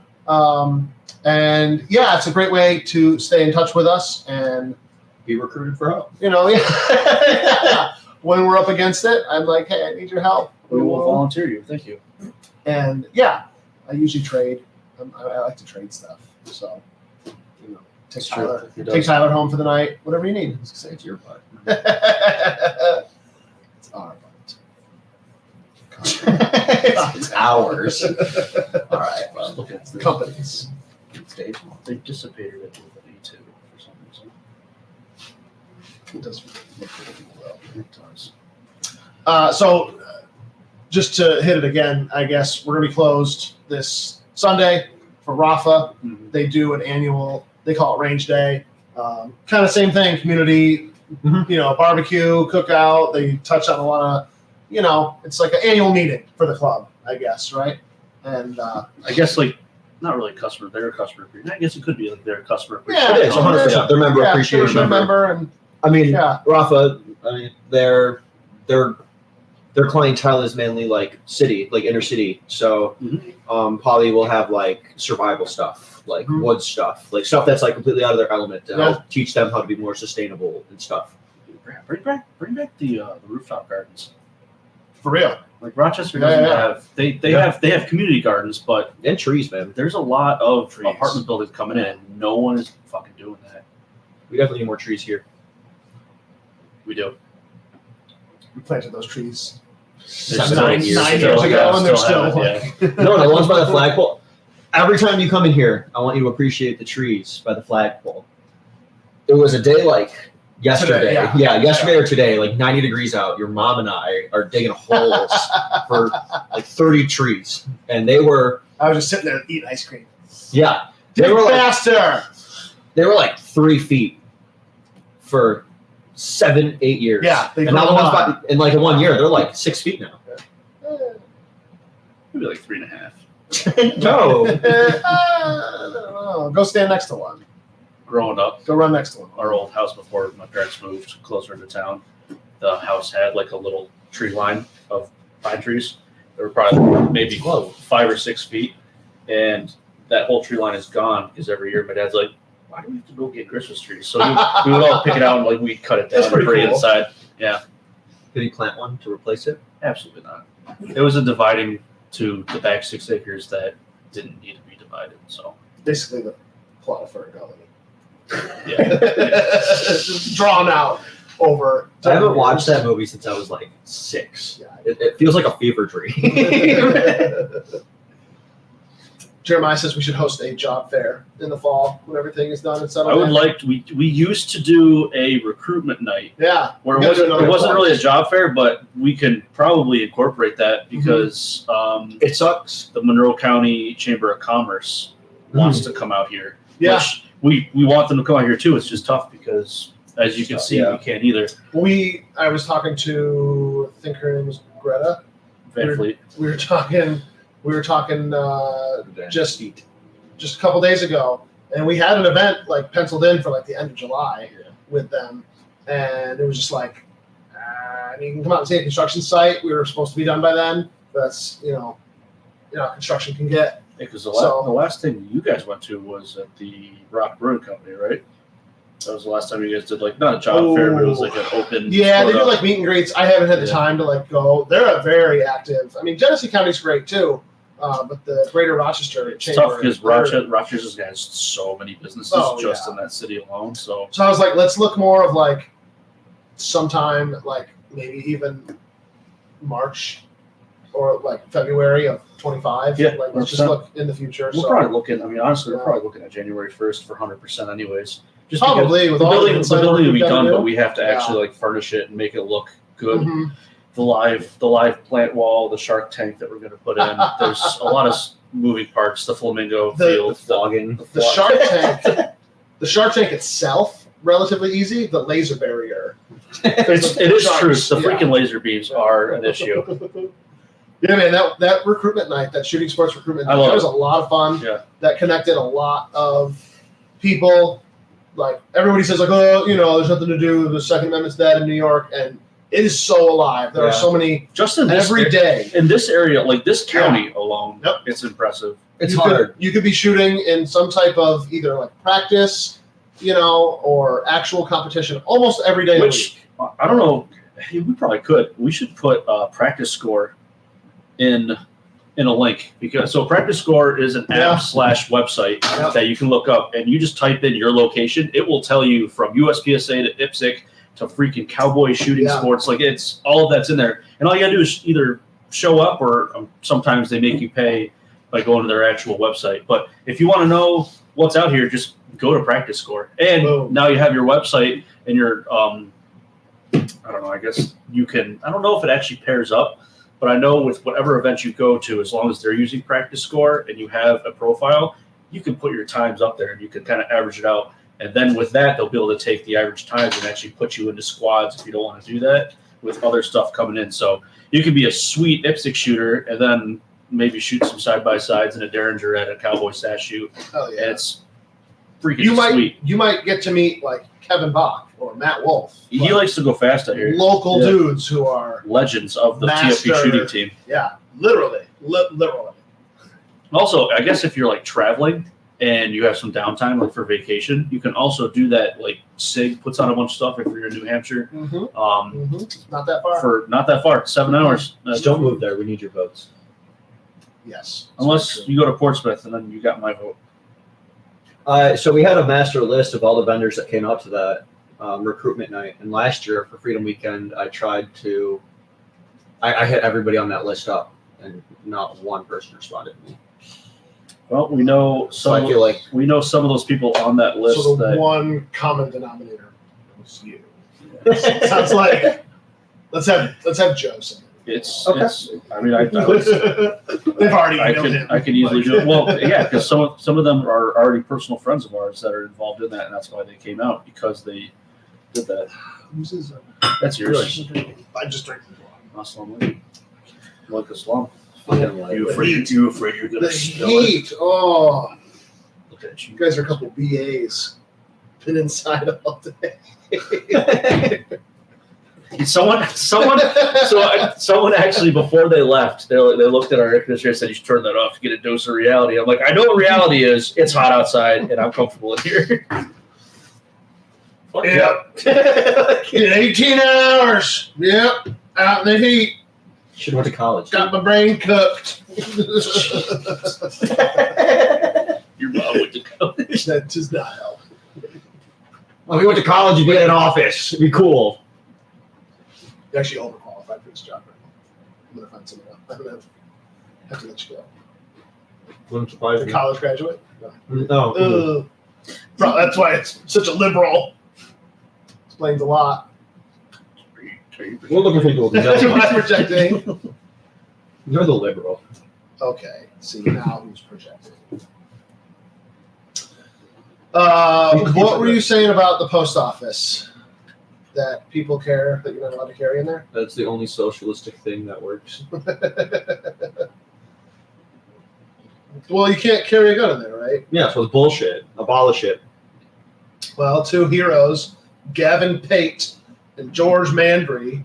B: And it's a great way to stay in touch with us and,
A: Be recruited for help.
B: you know, when we're up against it, I'm like, hey, I need your help.
C: We will volunteer you. Thank you.
B: And I usually trade. I like to trade stuff. So, you know, take
C: It's true.
B: Tyler,
C: He
B: take
C: does.
B: Tyler home for the night, whatever you need.
A: Say it's your butt.
B: It's our butt.
A: It's ours. All right. Well,
C: Look at the
B: Companies.
A: stage one.
C: They dissipated it with an E2 for some reason.
B: It does look really well.
C: It does.
B: So, just to hit it again, I guess we're gonna be closed this Sunday for Rafa.
C: Mhm.
B: They do an annual. They call it Range Day. Kind of same thing. Community,
A: Mhm.
B: you know, barbecue, cookout. They touch on a lot of, you know, it's like an annual meeting for the club, I guess, right? And
C: I guess like not really customer. They're a customer. I guess it could be like their customer.
B: Yeah,
A: It is 100%. They're member appreciation.
B: they're a member, and
A: I mean,
B: yeah,
A: Rafa. I mean, their clientele is mainly like city, like inner city. So, Polly will have like survival stuff, like
B: Mhm.
A: wood stuff, like stuff that's like completely out of their element to
B: Yeah.
A: help teach them how to be more sustainable and stuff.
C: Bring back the rooftop gardens.
B: for real.
C: Like Rochester
B: Yeah,
C: doesn't
B: yeah.
C: have they
A: Yeah.
C: have community gardens, but
A: And trees, man.
C: there's a lot of
B: Trees.
C: apartment buildings coming in, and no one is fucking doing that.
A: We definitely need more trees here.
C: We do.
B: We planted those trees
C: There's
B: nine
C: still-
B: years
C: still-
B: ago,
C: yeah,
B: and they're
C: still
B: still
C: have it,
B: like,
A: No, the ones by the flagpole. Every time you come in here, I want you to appreciate the trees by the flagpole. It was a day like yesterday.
B: Today,
A: Yeah, yesterday or today, like 90 degrees out. Your mom and I are digging holes for like 30 trees. And they were,
B: I was just sitting there eating ice cream.
A: yeah, they
B: Dig
A: were like,
B: faster.
A: they were like 3 feet for 7-8 years.
B: Yeah, they
A: and now
B: grow
A: the
B: a
A: ones
B: lot.
A: in like in 1 year, they're like 6 feet now.
C: Maybe like 3.5.
A: No.
B: I don't know. Go stand next to one.
C: Growing up,
B: Go run next to one.
C: our old house before my parents moved closer into town, the house had like a little tree line of pine trees. They were probably maybe 5 or 6 feet, and that whole tree line is gone because every year my dad's like, "Why do we have to go get Christmas trees?" So we would all pick it out and like we'd cut it down
B: That's
C: and
B: pretty
C: bring it
B: cool.
C: inside. Yeah,
A: Did he plant one to replace it?
C: absolutely not. It was a dividing to the back 6 acres that didn't need to be divided. So
B: Basically, the plot of Ferngully.
C: yeah,
B: Drawn out over.
A: I haven't watched that movie since I was like 6.
B: Yeah.
A: It feels like a fever dream.
B: Jeremiah says we should host a job fair in the fall when everything is done and settled.
C: I would
B: in.
C: like to, we used to do a recruitment night
B: Yeah.
C: where
B: We
C: it
B: gotta do
C: wasn't,
B: another
C: it wasn't
B: one.
C: really a job fair, but we can probably incorporate that because
A: It sucks.
C: the Monroe County Chamber of Commerce wants to come out here.
B: Yeah.
C: Which we want them to come out here too. It's just tough because, as you can see,
A: Yeah.
C: we can't either.
B: I was talking to, I think her name was Greta.
C: Van Fleet.
B: We were talking just a couple days ago, and we had an event like penciled in for like the end of July with them, and it was just like, I mean, you can come out and see a construction site. We were supposed to be done by then. That's construction can get.
C: Because the last thing you guys went to was at the Rock Brewing Company, right? That was the last time you guys did not a job fair, but it was like an open.
B: Yeah, they do like meet and greets. I haven't had the time to go. They're very active. I mean, Genesee County's great too, but the Greater Rochester
C: It's
B: Chamber.
C: tough because Rochester's got so many businesses in that city alone. So
B: I was like, let's look more of sometime maybe even March or February of 25.
C: Yeah,
B: let's just look in the future.
C: We're probably looking. I mean, honestly, we're probably looking at January 1st for 100%, anyways. Just
B: probably with
C: the
B: all
C: building will be done, but we have to
B: Yeah.
C: actually furnish it and make it look good.
B: Mhm.
C: The live plant wall, the shark tank that we're going to put in. There's a lot of moving parts. The flamingo field,
A: Flogging.
B: The shark tank. The shark tank itself, relatively easy. The laser barrier.
C: It is true.
B: Sharks,
C: The freaking laser beams are an issue.
B: Yeah, man, that recruitment night, that shooting sports recruitment night,
C: I love
B: that was
C: it.
B: a lot of fun.
C: Yeah.
B: That connected a lot of people. Everybody says there's nothing to do. The Second Amendment's dead in New York, and it is so alive. There are so many
C: Just in this
B: every day.
C: in this area, this county alone,
B: Yep.
C: it's impressive.
A: It's
B: you
A: hard.
B: You could be shooting in some type of either practice, or actual competition almost every day. of the
C: Which I don't know. We probably could. We should put a practice score in a link because practice score is an app / website that you can look up, and you just type in your location. It will tell you from USPSA to IPSC to freaking cowboy shooting sports. It's all of that's in there, and all you gotta do is either show up or sometimes they make you pay by going to their actual website. But if you want to know what's out here, just go to practice score, and now you have your website and your I don't know. I guess you can. I don't know if it actually pairs up. But I know with whatever event you go to, as long as they're using practice score and you have a profile, you can put your times up there and you can kind of average it out. And then with that, they'll be able to take the average times and actually put you into squads if you don't want to do that with other stuff coming in. So you can be a sweet IPSC shooter and then maybe shoot some side-by-sides in a Derringer at a cowboy stash shoot.
B: Oh, yeah.
C: And it's freaking sweet.
B: You might get to meet Kevin Bach or Matt Wolf.
C: He likes to go fast out here.
B: Local dudes who are
C: legends of the TFP shooting team.
B: Yeah, literally.
C: Also, I guess if you're traveling and you have some downtime for vacation, you can also do that. SIG puts on a bunch of stuff if you're in New Hampshire.
B: Not that far.
C: For not that far, 7 hours.
A: Just don't move there. We need your votes.
B: Yes.
C: Unless you go to Portsmouth, and then you got my vote.
A: So we had a master list of all the vendors that came out to that recruitment night. And last year for Freedom Weekend, I tried to, I hit everybody on that list up, and not one person responded to me.
C: Well, we know some.
A: I feel like
C: we know some of those people on that list.
B: So the
C: that,
B: one common denominator was you. Sounds like let's have Joe say.
C: It's.
A: Okay.
C: I mean, I would,
B: they've already emailed him.
C: I could easily do it. Well, yeah, because some of them are already personal friends of ours that are involved in that, and that's why they came out because they did that.
B: Who's his?
C: That's yours.
B: I just drank the
C: Assalamu alaikum. Islam.
A: fucking
C: You afraid you're gonna
B: The
C: spill it?
B: heat. Oh,
C: Look at
B: you
C: you.
B: guys are a couple BAs. Been inside all day.
C: Someone actually before they left, they looked at our air conditioner and said, "You should turn that off to get a dose of reality." I'm like, I know what reality is. It's hot outside, and I'm comfortable in here.
B: Yep. In 18 hours. Yep. Out in the heat.
A: Should have went to college.
B: Got my brain cooked.
C: Your mom went to college.
B: That does not help.
A: Well, if we went to college, you'd be in an office. It'd be cool.
B: You're actually overqualified for this job right now. I'm going to find someone else. I'm going to have to let you go.
A: Wouldn't surprise
B: A
A: me.
B: college graduate?
A: No.
B: Ugh. Bro, that's why it's such a liberal. Explains a lot.
A: We're looking for people to
B: That's
A: know.
B: why I'm projecting.
A: You're the liberal.
B: Okay. See, now who's projecting? What were you saying about the post office? That people care that you're not allowed to carry in there?
A: That's the only socialistic thing that works.
B: Well, you can't carry a gun in there, right?
A: Yeah, so it's bullshit. Abolish it.
B: Well, two heroes, Gavin Pate and George Mandry,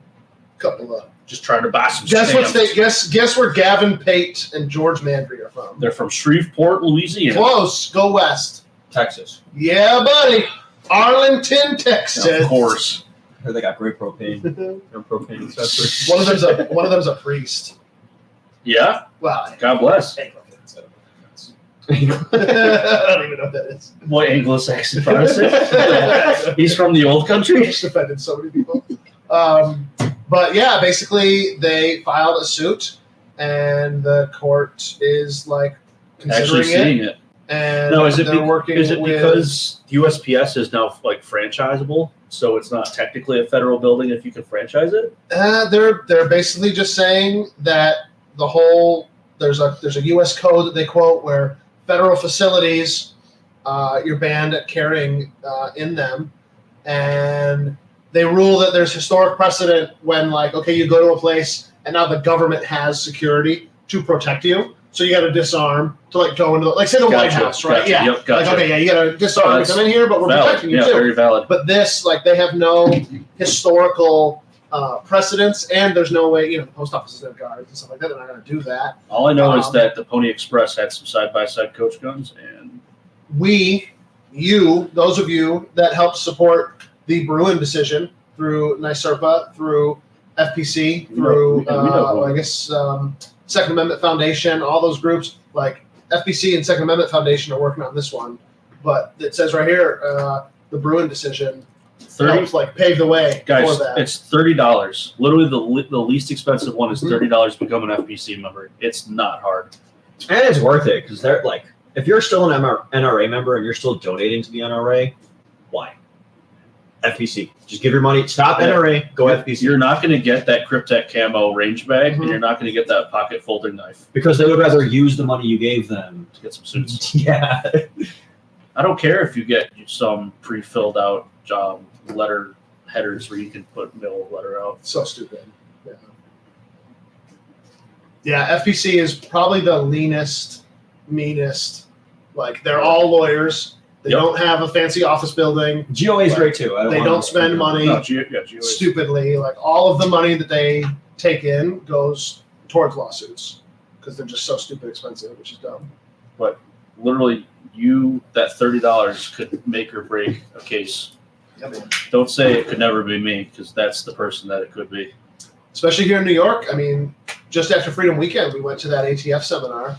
B: Couple of.
C: Just trying to buy some
B: Guess what
C: stamps.
B: state? Guess where Gavin Pate and George Mandry are from?
C: They're from Shreveport, Louisiana.
B: Close. Go west.
A: Texas.
B: Yeah, buddy. Arlington, Texas.
C: Of course.
A: I heard they got great propane. No propane accessories.
B: One of them's a priest.
C: Yeah.
B: Wow.
C: God bless.
B: I don't even know what that is.
C: What Anglo-Saxon Protestant? He's from the old country.
B: Just offended so many people. But yeah, basically they filed a suit, and the court is like
C: Actually
B: considering
C: seeing
B: it.
C: it.
B: And
C: No, is it
B: they're working
C: Is it
B: with,
C: because USPS is now like franchisable, so it's not technically a federal building if you can franchise it?
B: they're basically just saying that the whole there's a U.S. code that they quote where federal facilities you're banned at carrying in them, and they rule that there's historic precedent when like okay you go to a place and now the government has security to protect you, so you got to disarm to like go into like say the White House, right?
C: Gotcha.
B: Yeah,
C: Yep, gotcha.
B: like okay, yeah, you got to disarm to come in here, but we're
C: Valid.
B: protecting you
C: Yeah,
B: too.
C: very valid.
B: But this, like, they have no historical precedence, and there's no way, the post offices have guards and stuff like that. They're not going to do that.
C: All I know is that the Pony Express had some side-by-side coach guns, and
B: Those of you that helped support the Bruin decision through NYSERPA, through FPC, through,
C: we know.
B: I guess, Second Amendment Foundation, all those groups, like FPC and Second Amendment Foundation are working on this one. But it says right here, the Bruin decision
C: 30
B: helps like pave the way
C: guys,
B: for that.
C: it's $30. Literally, the least expensive one is $30 to become an FPC member. It's not hard.
A: And it's worth it because they're like, if you're still an NRA member and you're still donating to the NRA, why? FPC. Just give your money. Stop NRA. Go FPC.
C: You're not going to get that Cryptek camo range bag,
B: Mhm.
C: and you're not going to get that pocket folding knife
A: Because they would rather use the money you gave them.
C: to get some suits.
A: Yeah.
C: I don't care if you get some pre-filled out letter headers where you can put middle letter out.
B: So stupid. Yeah, FPC is probably the leanest, meanest. Like they're all lawyers. They
C: Yep.
B: don't have a fancy office building.
A: GOA is great too.
B: They don't spend money
C: No, GOA.
B: stupidly. Like all of the money that they take in goes towards lawsuits because they're just so stupid expensive, which is dumb.
C: Literally, that $30 could make or break a case.
B: Yeah, man.
C: Don't say it could never be me, because that's the person that it could be.
B: Especially here in New York. I mean, just after Freedom Weekend, we went to that ATF seminar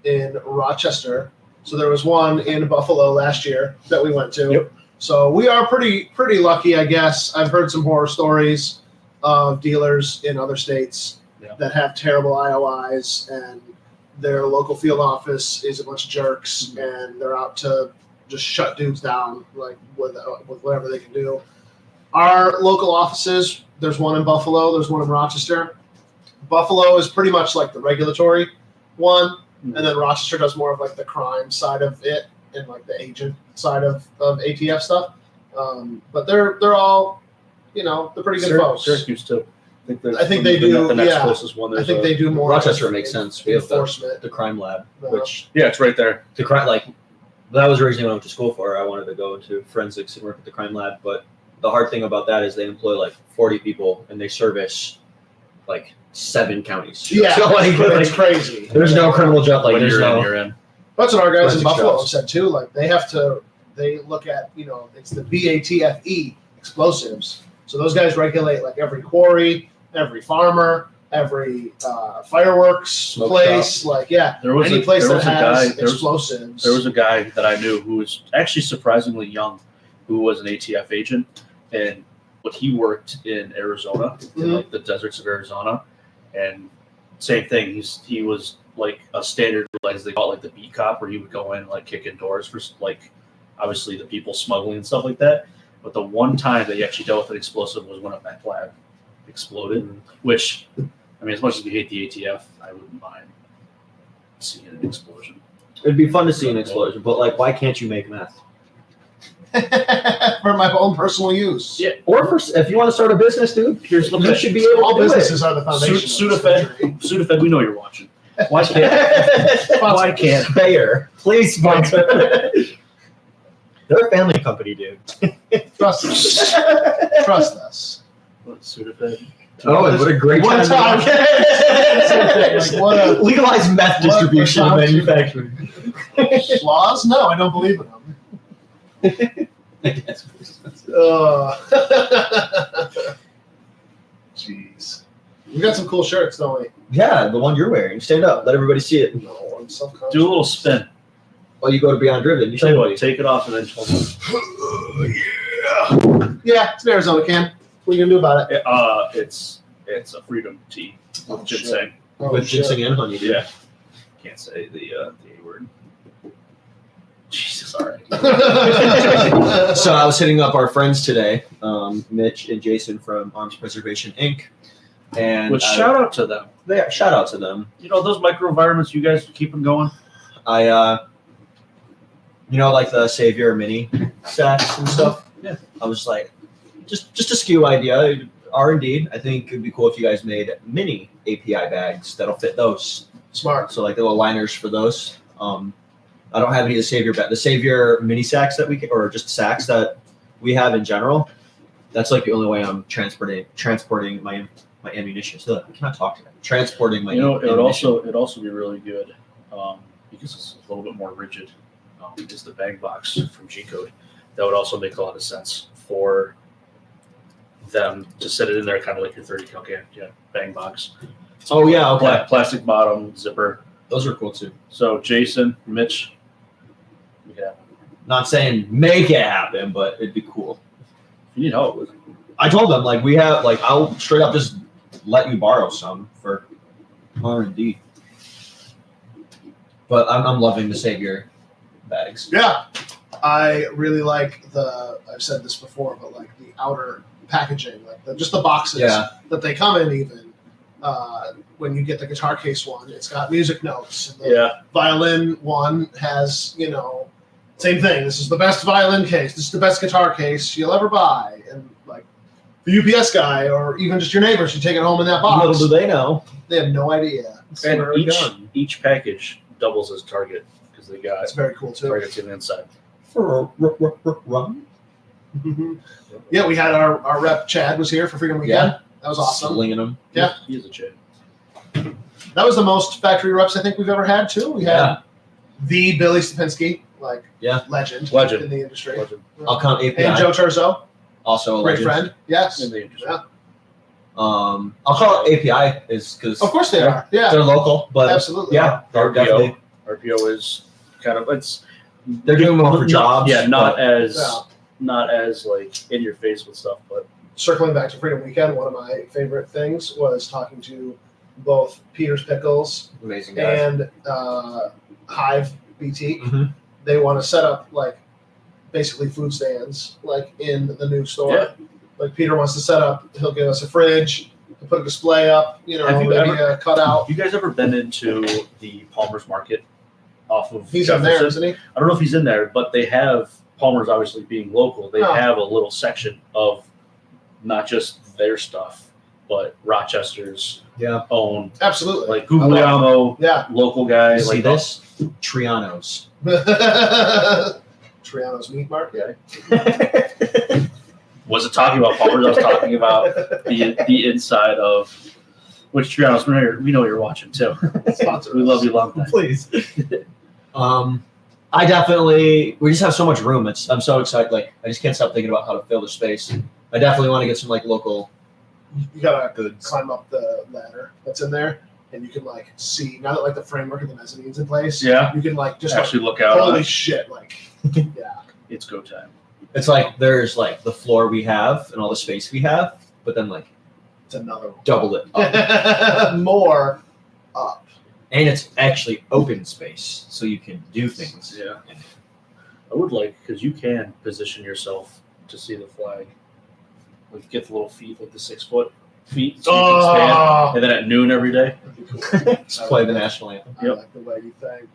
B: in Rochester. So there was one in Buffalo last year that we went to.
C: Yep.
B: So we are pretty lucky, I guess. I've heard some horror stories of dealers in other states that have terrible IOIs, and their local field office is a bunch of jerks, and they're out to just shut dudes down, like with whatever they can do. Our local offices, there's one in Buffalo, there's one in Rochester. Buffalo is pretty much like the regulatory one, and then Rochester does more of like the crime side of it and like the agent side of ATF stuff. But they're all, they're pretty good folks.
C: Syracuse too.
B: I think they do.
C: The next
B: Yeah,
C: closest one.
B: I think they do more.
A: Rochester makes sense. We have
B: enforcement.
A: the crime lab,
B: Yeah.
A: which
C: Yeah, it's right there.
A: the crime that was originally what I went to school for. I wanted to go into forensics and work at the crime lab, but the hard thing about that is they employ like 40 people and they service like 7 counties.
B: Yeah,
A: So,
B: it's crazy.
A: there's no criminal job. Like
C: When
A: there's
C: you're in.
B: That's what our guys in
A: Forensic
B: Buffalo
A: jobs.
B: have said too. Like they look at, it's the BATFE explosives. So those guys regulate like every quarry, every farmer, every fireworks
A: Smoke
B: place.
A: shop.
B: Like, yeah,
C: There was
B: any
C: a-
B: place
C: there
B: that
C: was a
B: has
C: guy- there was-
B: explosives.
C: There was a guy that I knew who was actually surprisingly young, who was an ATF agent, and when he worked in Arizona, in
B: Mhm.
C: like the deserts of Arizona, and same thing. He was like a standard, as they call it, like the beat cop, where he would go in and like kick in doors for like obviously the people smuggling and stuff like that. But the one time that he actually dealt with an explosive was when a meth lab exploded, which, I mean, as much as we hate the ATF, I wouldn't mind seeing an explosion.
A: It'd be fun to see an explosion, but like, why can't you make meth?
B: for my own personal use.
C: Yeah.
A: Or if you want to start a business, dude,
C: Here's the
A: you
C: thing.
A: should be able
B: All
A: to do
B: businesses are the foundation. of this
C: Sudafed,
B: country.
C: Sudafed, we know you're watching. Why can't?
A: it.
C: Why can't?
A: Bayer, please sponsor. They're a family company, dude.
B: Trust us. Trust us.
C: What, Sudafed?
A: Oh, and what a great
B: One
A: time.
B: Like, what a
A: Legalize meth
B: what
A: distribution and
B: a-
A: manufacturing.
B: laws? No, I don't believe in them. Jeez. We got some cool shirts, don't we?
A: Yeah, the one you're wearing. Stand up. Let everybody see it.
B: No, I'm self-conscious.
C: Do a little spin.
A: Well, you go to Beyond Driven. You
C: Tell you
A: should.
C: what, take it off and then hold on.
B: Yeah, it's an Arizona can. What are you gonna do about it?
C: It's a freedom tea
B: Oh,
C: with
B: shit.
C: ginseng.
B: Oh,
A: With
B: shit.
A: ginseng and honey. Dude.
C: Yeah. Can't say the A word. Jesus, all right.
A: So I was hitting up our friends today, Mitch and Jason from Arms Preservation Inc. And
C: But shout out to them.
A: shout out to them.
C: You know those microenvironments. You guys keep them going.
A: Like the Savior mini sacks and stuff.
C: Yeah.
A: I was like, just a SKU idea. R&D. I think it'd be cool if you guys made mini API bags that'll fit those.
B: Smart.
A: So like the little liners for those. I don't have any of the Savior the Savior mini sacks that we can, or just sacks that we have in general. That's like the only way I'm transporting my ammunition. So I cannot talk to them. Transporting my.
C: You know,
A: ammunition.
C: it'd also be really good because it's a little bit more rigid. Is the bag box from G Code. That would also make a lot of sense for them to set it in there, kind of like your 30 cal can, bang box.
A: Oh yeah, okay.
C: Plastic bottom zipper.
A: Those are cool too.
C: So Jason, Mitch, yeah.
A: Not saying make it happen, but it'd be cool.
C: If you need help,
A: I told them like we have like I'll straight up just let you borrow some for R&D. But I'm loving the Savior bags.
B: Yeah, I really like I've said this before, but like the outer packaging, like just the boxes that they come in. Even when you get the guitar case one, it's got music notes. And the violin one has, same thing. This is the best violin case. This is the best guitar case you'll ever buy. And like the UPS guy, or even just your neighbors, you take it home in that box.
A: Little do they know.
B: They have no idea.
C: and each package doubles as target because they got
B: That's very cool too.
C: targets in the inside.
A: For a run.
B: Yeah, we had our rep Chad was here for Freedom Weekend. That was awesome.
A: Slinging them.
B: Yeah.
C: He is a chick.
B: That was the most factory reps I think we've ever had too. We had the Billy Stepinski, legend in the industry.
C: Legend.
A: I'll count API.
B: And Joe Turzo,
A: Also a
B: great
A: legend.
B: friend. Yes.
C: In the industry.
B: Yeah.
A: I'll call it API is because
B: Of course they are. Yeah.
A: they're local, but
B: Absolutely.
A: yeah, they're definitely
C: RPO is kind of
A: they're doing more for jobs.
C: Yeah, not
A: but
C: as like in your face with stuff, but
B: Circling back to Freedom Weekend, one of my favorite things was talking to both Peter's Pickles
A: amazing guy.
B: and Hive BT.
A: Mhm.
B: They want to set up basically food stands in the new store.
C: Yeah.
B: Like Peter wants to set up, he'll give us a fridge, he'll put a display up,
C: Have you
B: maybe
C: ever-
B: a cutout.
C: have you guys ever been into the Palmer's Market off of
B: He's in there,
C: Jefferson?
B: isn't he?
C: I don't know if he's in there, but they have Palmer's obviously being local. They
B: Oh.
C: have a little section of not just their stuff, but Rochester's own,
B: Absolutely.
C: like Guglielmo,
B: Yeah.
C: local guy.
A: You see
C: like
A: this? Trianos.
B: Triano's Meat Market.
C: Wasn't talking about Palmer's. I was talking about the inside of which Trianos. We know you're watching too.
B: Sponsor
C: We
B: us.
C: love you, long time.
A: Please. We just have so much room. I'm so excited. I just can't stop thinking about how to fill the space. I definitely want to get some local
B: You gotta
A: goods.
B: climb up the ladder that's in there, and you can see now that the framework of the mezzanine's in place.
C: Yeah.
B: You can just
C: Actually, look out.
B: holy shit! Yeah.
C: It's go time.
A: It's there's the floor we have and all the space we have, but then
B: It's another one.
A: double it up.
B: More up.
A: And it's actually open space, so you can do things.
C: Yeah. I would because you can position yourself to see the flag. Get the little feet, the 6 foot feet, so you can stand. And then at noon every day.
A: Just play the national anthem.
B: I like the way you think.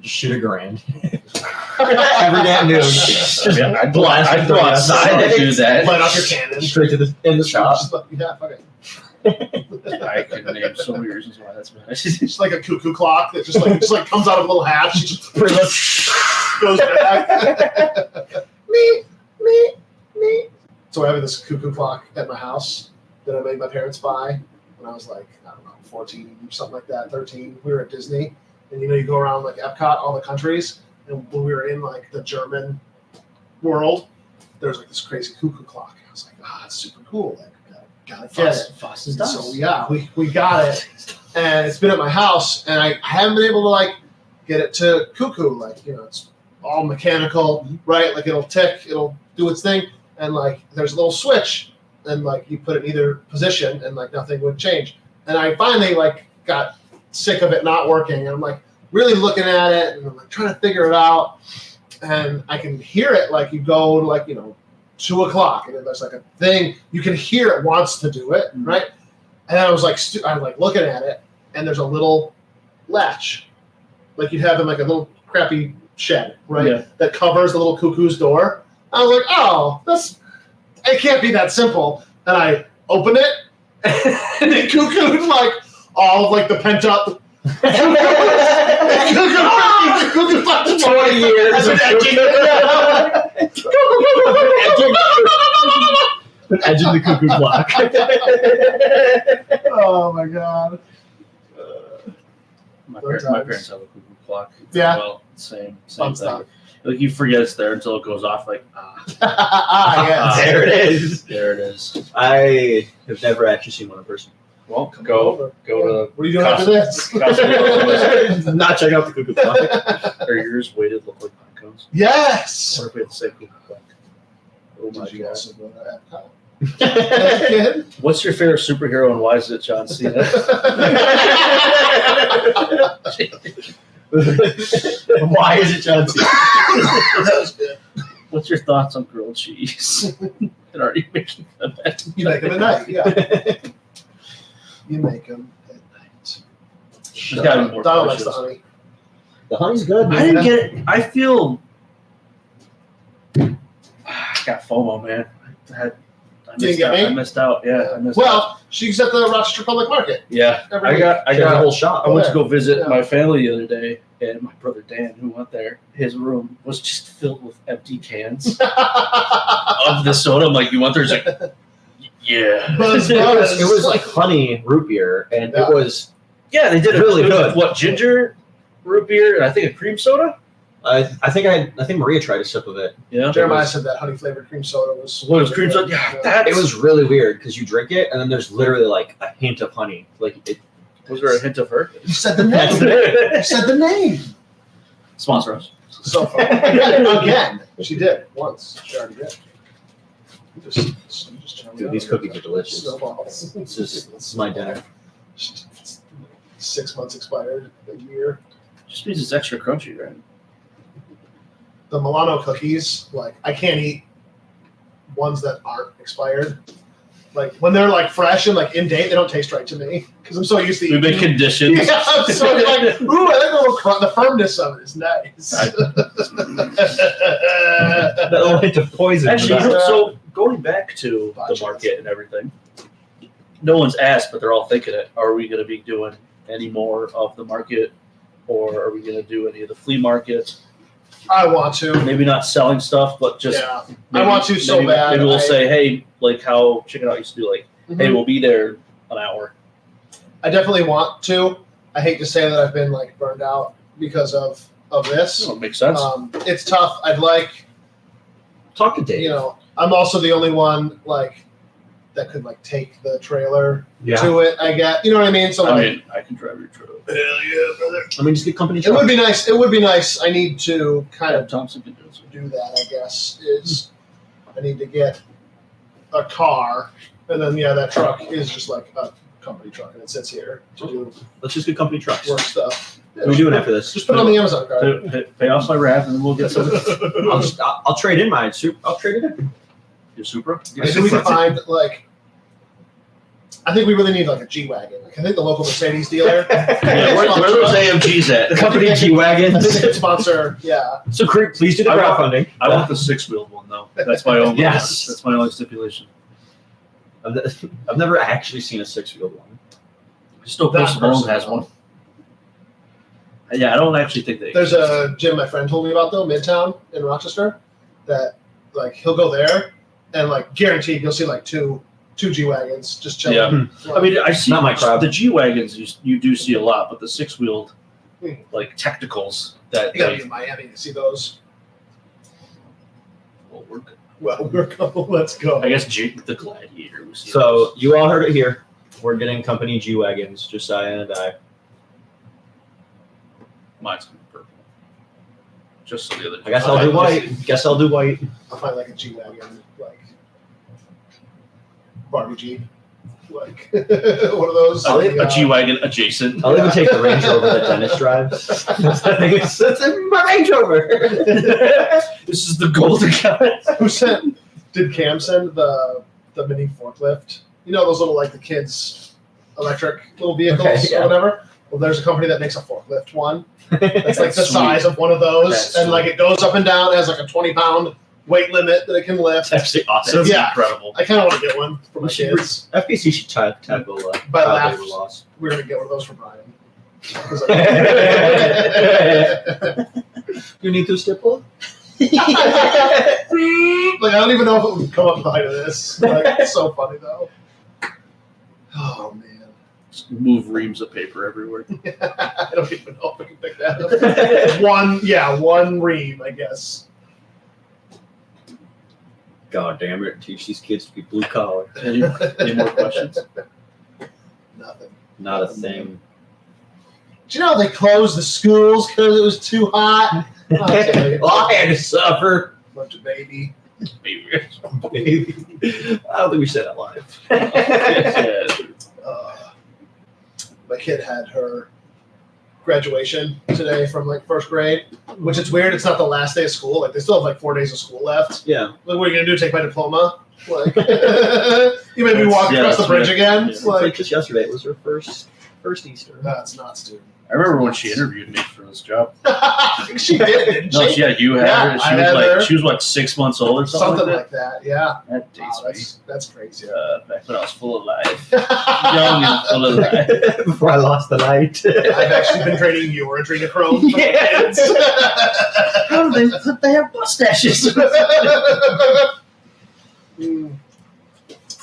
A: Just shoot $1,000 every day at noon.
C: Yeah, I'd go
A: Blast
C: outside and do that.
B: Light off your cannon.
A: Straight to the shop.
B: Yeah, fuck it.
C: I could name so many reasons why that's bad.
B: It's like a cuckoo clock that just comes out of a little hatch. Just goes back.
A: Me.
B: So I have this cuckoo clock at my house that I made my parents buy when I was like, I don't know, 14, something like that, 13. We were at Disney. And you go around like Epcot, all the countries. And when we were in like the German world, there was like this crazy cuckoo clock. I was like, it's super cool. Like, gotta get it.
C: Fast as dust.
B: So yeah, we got it. And it's been at my house, and I haven't been able to like get it to cuckoo. Like, it's all mechanical, right? Like it'll tick, it'll do its thing. And like there's a little switch, and like you put it in either position, and like nothing would change. And I finally like got sick of it not working, and I'm like really looking at it, and I'm like trying to figure it out. And I can hear it like you go to like 2 o'clock, and then there's like a thing you can hear it wants to do it, right? And I was like I'm like looking at it, and there's a little latch, like you'd have in like a little crappy shed, right?
C: Yeah.
B: That covers the little cuckoo's door. I was like, it can't be that simple. And I opened it, and it cuckooed like all of like the pent up. Cuckooed like
A: 20 years of edging the cuckoo clock.
B: Oh my god.
C: My parents have a cuckoo clock.
B: Yeah.
C: Well, same
B: Fun
C: thing.
B: stuff.
C: Like you forget it's there until it goes off. Like
B: Yeah.
A: There it is.
C: there it is.
A: I have never actually seen one in person.
C: Well,
B: Come
C: go
B: over.
C: to
B: What are you doing after this?
A: Not checking out the cuckoo clock.
C: Are yours weighted look like pine cones?
B: Yes.
C: Or if we had the same cuckoo clock? Oh my
B: Did you
C: god.
B: also go to Epcot? As a kid?
C: What's your favorite superhero and why is it John Cena?
A: Why is it John Cena?
B: That was good.
C: What's your thoughts on grilled cheese? And already making them at
B: You make them at night, yeah. You make them at night.
C: There's gotta be more
B: Donald likes the
C: delicious.
B: honey.
A: The honey's good.
C: I didn't get it. I feel I got FOMO, man. I missed out. Yeah, I missed out.
B: Well, she's at the Rochester Public Market.
C: Yeah,
B: every
C: I
B: week.
C: got
A: a whole shop.
C: I went to go visit
B: Yeah.
C: my family the other day, and my brother Dan, who went there, his room was just filled with empty cans of the soda. I'm like, you went there? He's like, yeah.
B: Buzz,
A: It
B: buzz.
A: was like honey root beer, and
B: Yeah.
A: it was.
C: Yeah, they did
A: Really
C: it was,
A: good.
C: What, ginger root beer and I think a cream soda?
A: I think Maria tried a sip of it.
C: Yeah.
B: Jeremiah said that honey flavored cream soda was.
C: What was cream soda? Yeah, that
A: It was really weird because you drink it, and then there's literally like a hint of honey. Like it.
C: Was there a hint of her?
B: You said the
A: That's
B: name.
A: it.
B: You said the name.
C: Sponsor us.
B: So far. Again. She did once. She already did. You just turned me
A: Dude,
B: on.
A: these cookies are delicious.
B: Snowballs.
A: This is my dinner.
B: 6 months expired, a year.
C: Just means it's extra crunchy, right?
B: The Milano cookies, like I can't eat ones that aren't expired. Like when they're like fresh and like in date, they don't taste right to me because I'm so used to
C: We've been
B: eating.
C: conditioned.
B: Yeah, I'm so like, ooh, I like the little the firmness of it is nice.
A: That little hint of poison.
C: Actually,
B: Yeah.
C: so going back to the market and everything, no one's asked, but they're all thinking it. Are we going to be doing any more of the market, or are we going to do any of the flea market?
B: I want to.
C: Maybe not selling stuff, but just
B: Yeah,
C: maybe,
B: I want to so
C: maybe,
B: bad.
C: Maybe we'll
B: I-
C: say, hey, like how Chicken Out used to do, like, hey, we'll be there an hour.
B: I definitely want to. I hate to say that I've been like burned out because of this.
C: Oh, makes sense.
B: It's tough. I'd like,
A: Talk to Dave.
B: I'm also the only one like that could like take the trailer
A: Yeah.
B: to it. I get, you know what I mean. So
C: I
B: like,
C: mean, I can drive your truck.
B: hell yeah, brother.
A: I mean, just get company
B: It
A: truck.
B: would be nice. It would be nice. I need to kind
C: Adam
B: of
C: Thompson can do it.
B: do that. I guess is I need to get a car, and then that truck is just like a company truck, and it sits here to do
A: Let's just get company trucks.
B: work stuff.
A: What are we doing after this?
B: Just put it on the Amazon card.
C: Pay off my raft, and then we'll get some.
A: I'll trade in mine. I'll trade it in.
C: Your Supra?
B: Maybe we can find like. I think we really need like a G wagon. Like I think the local Mercedes dealer.
C: Yeah, where are those AMGs at?
A: Company G wagons.
B: Sponsor, yeah.
A: So, Creek, please do the
C: I want-
A: crowdfunding.
C: I want the 6-wheeled one though. That's my own.
A: Yes.
C: That's my only stipulation.
A: I've never actually seen a 6-wheeled one.
C: Just no
B: That
C: Post Malone
B: person,
C: has
B: though.
C: one. Yeah, I don't actually think they.
B: There's a gym my friend told me about though, Midtown in Rochester, that like he'll go there and like guaranteed you'll see like two G-Wagons just chilling.
C: Yeah. I mean, I see
A: Not my crowd.
C: the G-Wagons you do see a lot, but the six-wheeled
B: Hmm.
C: like technicals that
B: you gotta be
C: they,
B: in Miami to see those.
C: well, we're good.
B: Well, we're going. Let's go.
C: I guess the Gladiator was
A: So you all heard it here. We're getting company G-Wagons, Josiah and I.
C: mine's gonna be purple. Just so the other.
A: I guess I'll do white. Guess I'll do white.
B: I'll find like a G-Wagon, like Barbie Jeep, like one of those.
C: A G-Wagon adjacent.
A: I'll even take the Range Rover that Dennis drives. It's my Range Rover.
C: This is the golden guy.
B: Who sent? Did Cam send the mini forklift? You know those little like the kids' electric little vehicles
A: Okay, yeah.
B: or whatever. Well, there's a company that makes a forklift one. It's like the
C: Sweet.
B: size of one of those,
A: That's
B: and like
A: sweet.
B: it goes up and down. It has like a 20-pound weight limit that it can lift.
A: That's actually awesome.
C: That's
B: Yeah.
C: incredible.
B: I kind of want to get one for my
A: We should-
B: kids.
A: FBC should tackle
B: By
A: child
B: laugh.
A: labor laws.
B: We're gonna get one of those for Brian.
A: You need to stipple?
B: Like I don't even know if it would come up to the height of this. Like, it's so funny though. Oh man,
C: Just move reams of paper everywhere.
B: I don't even know if I can pick that up. one ream, I guess.
A: God damn it! Teach these kids to be blue collar.
C: Any more questions?
B: Nothing.
A: Not a thing.
B: Do you know they closed the schools because it was too hot? I'll tell you.
A: I had to suffer.
B: Bunch of baby.
A: Baby. I don't think we said that live.
B: My kid had her graduation today from like first grade, which it's weird. It's not the last day of school. Like they still have like 4 days of school left.
A: Yeah.
B: Like, what are you gonna do? Take my diploma? Like you made me walk across the bridge again.
C: Yeah.
B: It's
A: Like
B: like
A: just yesterday, it was her first Easter.
B: that's nuts, dude.
C: I remember when she interviewed me for this job.
B: I think she did, didn't
C: No,
B: she?
C: yeah, you had
B: Yeah,
C: her.
B: I had her.
C: She was like 6 months old or something.
B: Something
C: like
B: like that. Yeah.
C: that. That
B: Wow,
C: dates me.
B: that's crazy.
C: Back when I was full of life. Young and full of life.
A: Before I lost the light.
B: I've actually been training you or adrenochrome for
A: Yeah.
B: kids.
C: How do they have mustaches?
B: Mm.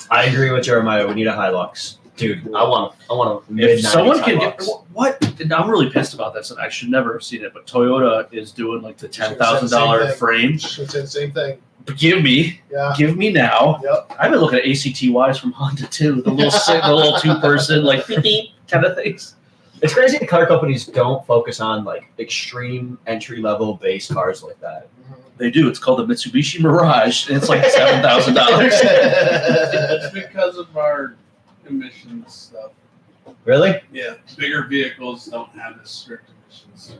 A: I agree with Jeremiah. We need a Hilux, dude. I want a mid.
C: If someone can get what, and I'm really pissed about this, and I should never have seen it, but Toyota is doing like the $10,000
B: Same thing.
C: frame.
B: Should say the same thing.
C: Give me now.
B: Yep.
C: I've been looking at ACTYs from Honda too, the little 2-person like kind of things.
A: It's crazy. Car companies don't focus on like extreme entry level base cars like that.
C: They do. It's called the Mitsubishi Mirage, and it's like $7,000.
D: It's because of our emissions stuff.
A: Really?
D: Yeah, bigger vehicles don't have as strict emissions,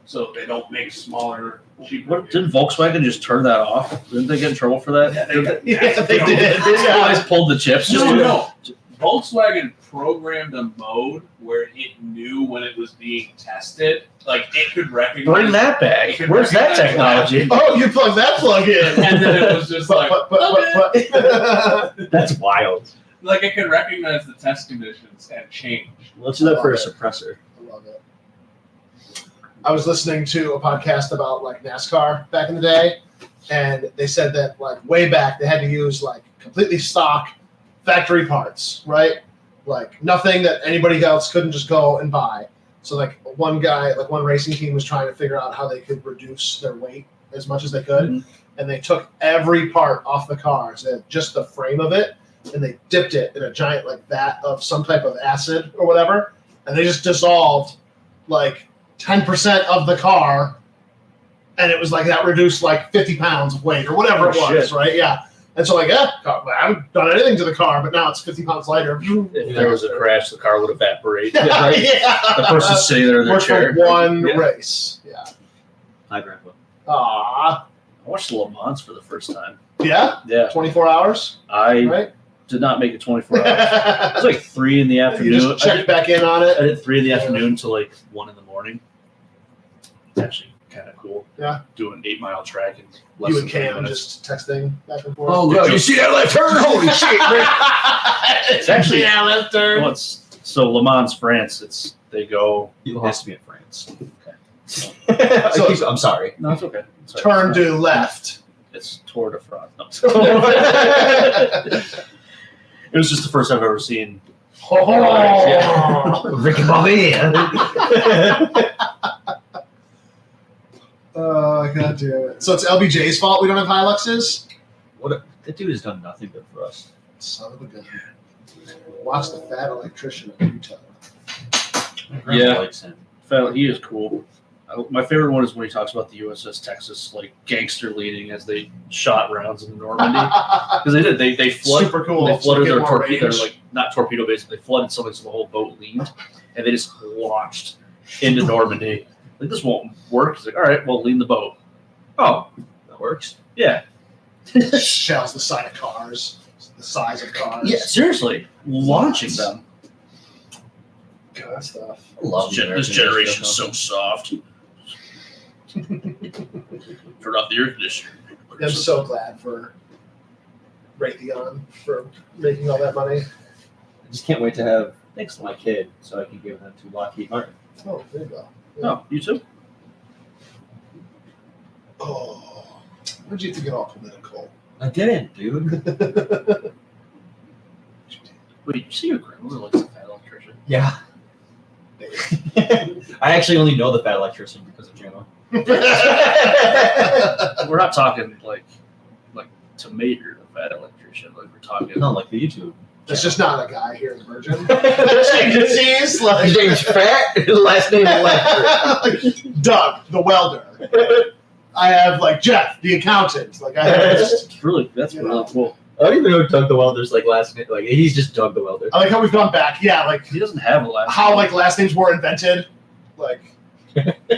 D: so they don't make smaller, cheaper.
C: What, didn't Volkswagen just turn that off? Didn't they get in trouble for that?
D: Yeah, they got-
B: Yeah, they did.
C: These guys pulled the chips.
D: No. Volkswagen programmed a mode where it knew when it was being tested, like it could recognize.
C: Bring that back. Where's that technology?
B: Oh, you plug that plug in.
D: And then it was just like,
B: but.
A: That's wild.
D: like it could recognize the test conditions and change.
A: Let's do that for a suppressor.
B: I love it. I was listening to a podcast about like NASCAR back in the day, and they said that like way back they had to use like completely stock factory parts, right? Like nothing that anybody else couldn't just go and buy. So like one racing team was trying to figure out how they could reduce their weight as much as they could,
C: Mhm.
B: and they took every part off the car, so just the frame of it, and they dipped it in a giant like vat of some type of acid or whatever, and they just dissolved like 10% of the car, and it was like that reduced like 50 pounds of weight or whatever
A: Oh,
B: it was,
A: shit.
B: right? Yeah. And so like, I haven't done anything to the car, but now it's 50 pounds lighter.
C: If there was a crash, the car would evaporate.
B: Yeah,
C: Right? The person's sitting there in their
B: Worked
C: chair.
B: for one
C: Yeah.
B: race. Yeah.
A: Hi, Grandpa.
B: Ah.
C: I watched Le Mans for the first time.
B: Yeah.
C: Yeah,
B: 24 hours,
C: I
B: right?
C: did not make it 24 hours. It was like 3 in the
B: you
C: afternoon.
B: just checked back in on
C: I
B: it.
C: did 3 in the afternoon to like 1 in the morning. It's actually kind of cool.
B: Yeah.
C: Doing an 8-mile track in less
B: You
C: than
B: and
C: 3
B: Cam
C: minutes.
B: just texting back and forth.
A: Oh,
C: God, you
A: see that left turn? Holy shit, man.
C: It's actually
B: yeah, left turn.
C: well, so Le Mans, France. They go.
A: You lost me at France.
C: Okay.
B: So-
A: I'm sorry.
C: No, it's okay. It's all
B: Turn
C: right.
B: to left.
C: It's Tour de France. No. It was just the first time I've ever seen.
A: Ricky Bobby.
B: Oh, God damn it. So it's LBJ's fault we don't have Hiluxes?
A: That dude has done nothing good for us.
B: Son of a gun. Watch the fat electrician in Utah.
C: Yeah.
A: Likes him.
C: He is cool. My favorite one is when he talks about the USS Texas, like gangster leading as they shot rounds in Normandy. Because they did. They flooded.
B: Super cool.
C: They flooded
B: So
C: their
B: get more
C: torpedo,
B: range.
C: like not torpedo base. They flooded something so the whole boat leaned, and they just launched into Normandy. Like this won't work. He's like, all right, well, lean the boat. Oh,
A: That works.
C: yeah,
B: Shells the side of cars, the size of cars.
C: yeah. Seriously, launching them.
B: Good stuff.
A: I love
C: This generation's so soft. Turn off the air conditioner.
B: I'm so glad for Raytheon for making all that money.
A: I just can't wait to have thanks to my kid so I can give them to Lockheed Martin.
B: Oh, there you go.
C: Oh, you too?
B: Oh, what did you think it all political?
A: I didn't, dude.
C: Wait, you see your grandmother likes a fat electrician?
A: Yeah. I actually only know the fat electrician because of Gemma.
C: We're not talking like tomato the fat electrician. Like we're talking.
A: No, like the YouTube.
B: It's just not a guy here in Virgin.
A: His name's Fat. His last name Electric.
B: Doug, the welder. I have like Jeff, the accountant. Like I have just,
C: That's really cool.
A: I don't even know Doug the Welder's like last name. Like he's just Doug the Welder.
B: I like how we've gone back. Yeah, like
C: He doesn't have a last.
B: how like last names were invented. Like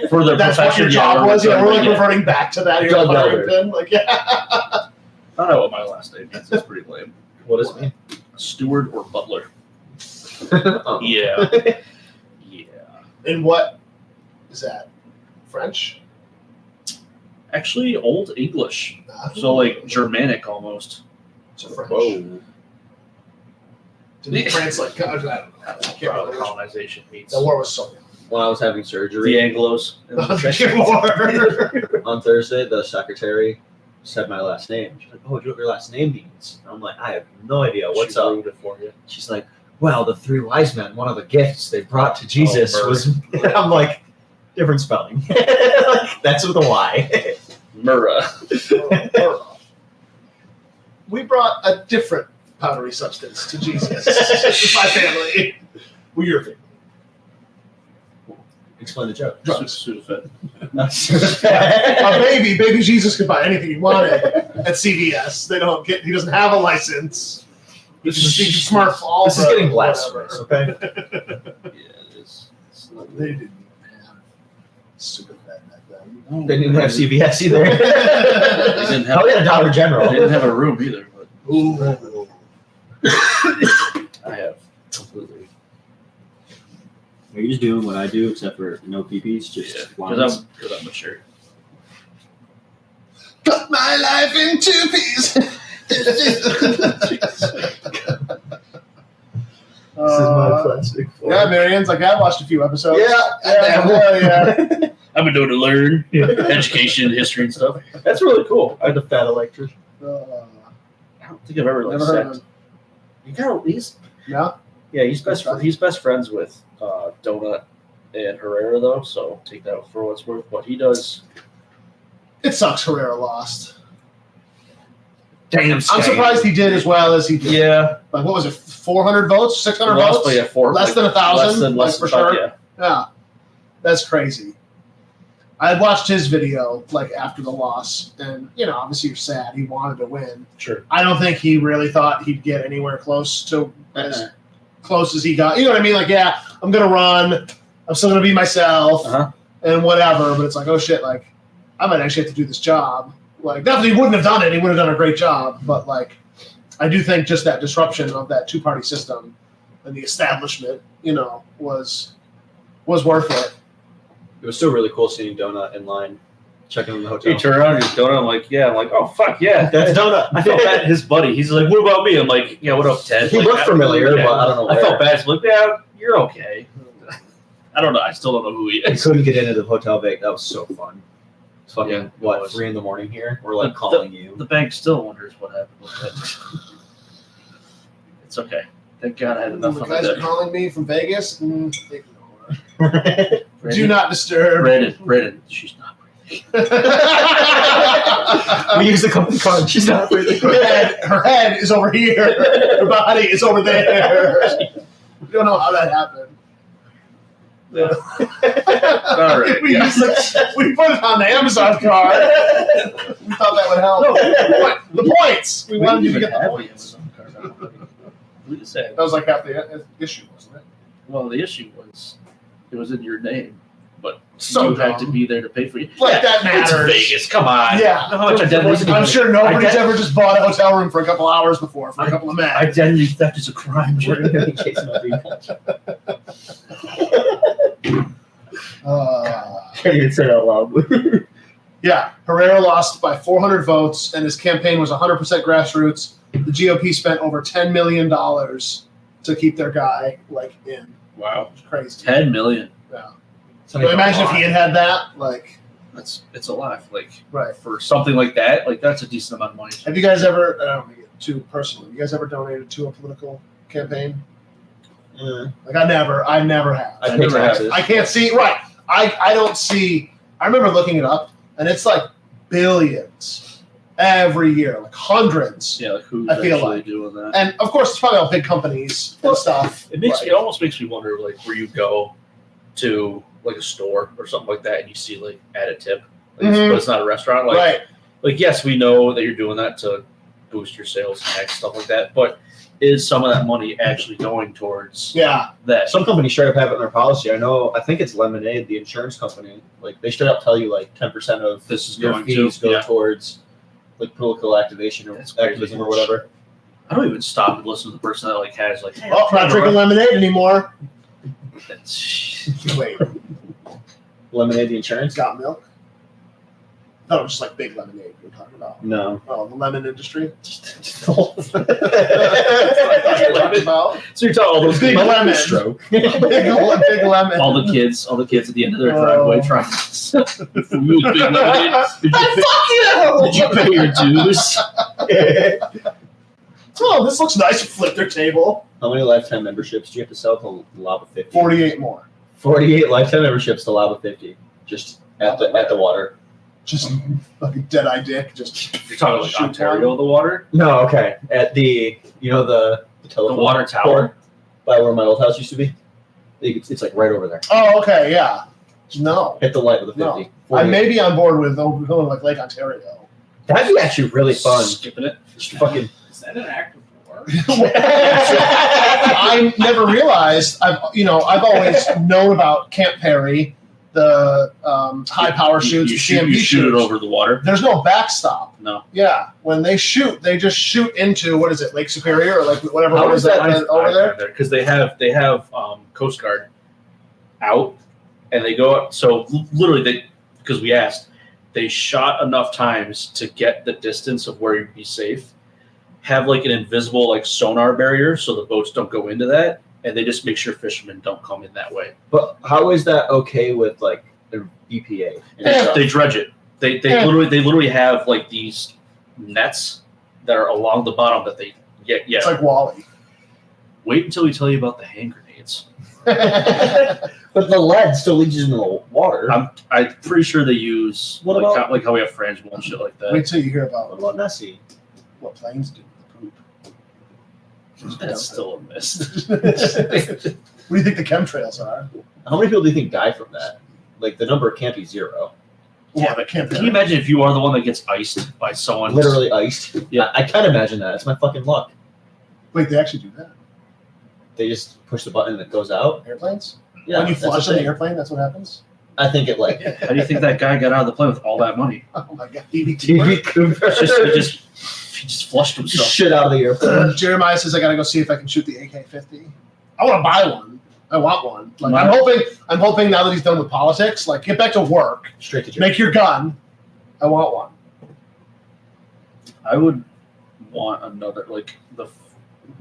C: for their
B: that's what your
C: profession.
B: job was. Yeah, we're like
C: yeah.
B: reverting back to that here
A: Doug
B: in
A: Welder.
B: Farmington. Like yeah.
C: I don't know what my last name is. It's pretty lame.
A: What does it mean?
C: Steward or butler?
A: Oh.
C: Yeah. Yeah.
B: And what is that? French?
C: Actually, Old English. So like Germanic almost.
B: So French.
A: Whoa.
B: Didn't France like I don't know. I can't
C: Probably
B: remember.
C: colonization meets
B: The war was so
A: When I was having
C: the
A: surgery
C: Anglos.
B: young.
A: on Thursday, the secretary said my last name. She's like, "Oh, do you know what your last name means?" And I'm like, "I have no idea. What's
C: She
A: up?"
C: ruined it for you.
A: She's like, "Well, the three wise men. One of the gifts they brought to Jesus
C: Myrrh.
A: was." I'm like, different spelling. Like, that's with a Y.
C: Murrah.
B: We brought a different powdery substance to Jesus. My family. We're your family.
A: Explain the joke.
B: Drugs.
C: Sudafed.
B: Baby Jesus could buy anything he wanted at CVS. He doesn't have a license. He can Smurf all
A: This is
B: the-
A: getting blasphemous, okay?
C: Yeah, it is.
B: They didn't even have super fat back then.
A: They didn't have CVS either.
C: They didn't have.
A: Oh, we had a Dollar General.
C: They didn't have a room either. But
B: Ooh.
C: I have completely.
A: Are you just doing what I do, except for no PPs, just lines?
C: Because I'm mature.
B: Cut my life in two pieces. This is my
A: plastic fork.
B: Yeah, Marianne's like, I watched a few episodes.
A: Yeah.
C: I've been doing to learn education, history, and stuff.
A: That's really cool. I had the fat electrician.
C: I don't think I've ever like
B: Never heard of
C: said.
B: him.
C: You got he's
B: No?
C: yeah he's best friends with Donut and Herrera though, so take that for what it's worth. What he does,
B: It sucks Herrera lost.
A: Damn,
B: I'm surprised he did as well as he did.
C: yeah,
B: Like, what was it, 400 votes? 600
C: lost
B: votes?
C: by
B: Less than 1,000,
C: less
B: like,
C: than
B: for sure.
C: yeah.
B: Yeah. That's crazy. I watched his video, like, after the loss, and, obviously you're sad. He wanted to win.
C: Sure.
B: I don't think he really thought he'd get anywhere close to as close as he got. You know what I mean? Like, yeah, I'm going to run. I'm still going to be myself and whatever. But it's like, oh, shit, like, I might actually have to do this job. Like, definitely he wouldn't have done it. He would have done a great job. But, like, I do think just that disruption of that two-party system and the establishment, was worth it.
A: It was still really cool seeing Donut in line, checking in the hotel.
C: He turned around and just Donut. I'm like, yeah. I'm like, oh fuck yeah.
A: That's Donut.
C: I felt bad. His buddy. He's like, what about me? I'm like, yeah. What up, Ted?
A: He
C: Like,
A: looked familiar,
C: yeah.
A: but I don't know
C: I
A: where.
C: felt bad. He's like, yeah, you're okay. I don't know. I still don't know who he
A: I
C: is.
A: couldn't get into the hotel bag. That was so fun. It's fucking
C: Yeah, it
A: what
C: was.
A: 3 a.m. here. We're like
C: The-
A: calling you.
C: The bank still wonders what happened with it. It's okay. Thank God I had enough
B: The
C: on
B: guys
C: the
B: are
C: day.
B: calling me from Vegas. Ignore.
C: Brandon,
B: Do not disturb.
C: Brandon, she's not breathing.
A: We use the company card. She's not breathing.
B: Her head is over here. Her body is over there. We don't know how that happened.
C: All right.
B: we, we put it on the Amazon card. We thought that would help.
C: No.
B: The points. We wanted you to get the
C: have
B: points.
C: Amazon card. I don't know. We just said.
B: That was like half the issue, wasn't it?
C: Well, the issue was it was in your name, but
B: So
C: you had to
B: dumb.
C: be there to pay for you.
B: Like that
C: It's
B: matters.
C: Vegas. Come on.
B: Yeah.
C: How much identity?
B: I'm sure nobody's
C: Ident-
B: ever just bought a hotel room for a couple hours before for a couple of minutes.
C: Identity theft is a crime.
A: We're
C: Jerry.
A: gonna be chasing my Can't even say that out loud.
B: Yeah, Herrera lost by 400 votes, and his campaign was 100% grassroots. The GOP spent over $10 million to keep their guy in.
C: Wow.
B: It's crazy.
C: 10 million.
B: But imagine if he had that.
C: It's a lot.
B: Right.
C: For something like that, that's a decent amount of money.
B: Have you guys ever? I don't want to get too personal. You guys ever donated to a political campaign? I never have.
A: I
C: never have.
B: I can't see. Right. I don't see. I remember looking it up, and it's like billions every year, like hundreds.
C: Yeah, who's
B: I feel
C: actually
B: like-
C: doing that?
B: And of course, it's probably all big companies and stuff.
C: It almost makes me wonder, where you go to a store or something like that, and you see add a tip,
B: Mhm.
C: but it's not a restaurant.
B: Right.
C: Yes, we know that you're doing that to boost your sales tax, stuff like that. But is some of that money actually going towards
B: Yeah.
C: that?
A: Some companies straight up have it in their policy. I think it's Lemonade, the insurance company. They straight up tell you 10% of
C: This is
A: your
C: going
A: fees
C: to
A: go
C: yeah.
A: towards political activation or
C: That's crazy.
A: activism or whatever.
C: I don't even stop and listen to the person that has hey,
B: Oh, not drinking lemonade anymore.
C: That's-
B: Wait,
A: Lemonade, the insurance?
B: got milk? No, just big lemonade we were talking about.
A: No.
B: Oh, the lemon industry.
A: So
B: That's what I talked about.
A: you're talking all those
B: Big lemon.
A: stroke.
B: big lemon.
C: all the kids at the end of their
B: Oh.
C: driveway trying to sell food, big lemonade. Did
B: Fuck
C: you pay your dues?
B: Oh, this looks nice. Flip their table.
A: How many lifetime memberships do you have to sell to Lava 50?
B: 48 more.
A: 48 lifetime memberships to Lava 50. Just at the water.
B: Just fucking dead-eye dick. Just
C: You're talking
B: Shoot
C: Ontario, the water,
A: No, okay. At the the
C: the
A: telephone
C: water tower.
A: by where my old house used to be. It's right over there.
B: Oh, okay, yeah. No.
A: Hit the light with a 50.
B: I
A: 48.
B: may be on board with going Lake Ontario.
A: That'd be actually really fun.
C: Skipping it.
A: Just fucking.
D: Is that an act of war?
B: I never realized. I've always known about Camp Perry, the high power shoots,
C: You
B: the
C: shoot,
B: CMP
C: you shoot it
B: shoots.
C: over the water.
B: There's no backstop.
C: No.
B: Yeah, when they shoot, they just shoot into what is it, Lake Superior or whatever
A: How
B: one
A: is
B: is that
A: that
B: over there?
C: Because they have Coast Guard out, and they go up. So literally, because we asked, they shot enough times to get the distance of where you'd be safe. Have an invisible sonar barrier so the boats don't go into that, and they just make sure fishermen don't come in that way.
A: But how is that okay with the EPA? and stuff?
C: They dredge it. They
B: Yeah.
C: literally have these nets that are along the bottom that they get. Yeah.
B: It's like Wally.
C: Wait until we tell you about the hand grenades.
A: But the lead still leaches into the water.
C: I'm pretty sure they use
A: What about-
C: how we have frangible and shit like that.
B: Wait till you hear
A: What
B: about
A: about Nessie?
B: what planes do with the poop.
C: That's still a miss.
B: What do you think the chemtrails are?
A: How many people do you think die from that? The number can't be zero.
C: Yeah, but can you imagine if you are the one that gets iced by someone?
A: Literally iced.
C: Yeah.
A: I can't imagine that. It's my fucking luck.
B: Wait, they actually do that?
A: They just push the button and it goes out.
B: Airplanes?
A: Yeah,
B: When you
A: that's the
B: flush in the
A: thing.
B: airplane, that's what happens?
A: I think it
C: How do you think that guy got out of the plane with all that money?
B: Oh my god. DB
A: TV Cooper.
C: He just flushed himself.
A: shit out of the airplane.
B: Jeremiah says I gotta go see if I can shoot the AK-50. I want to buy one. I want one.
C: Wow.
B: I'm hoping now that he's done with politics, get back to work,
A: Straight to jail.
B: make your gun. I want one.
C: I would want another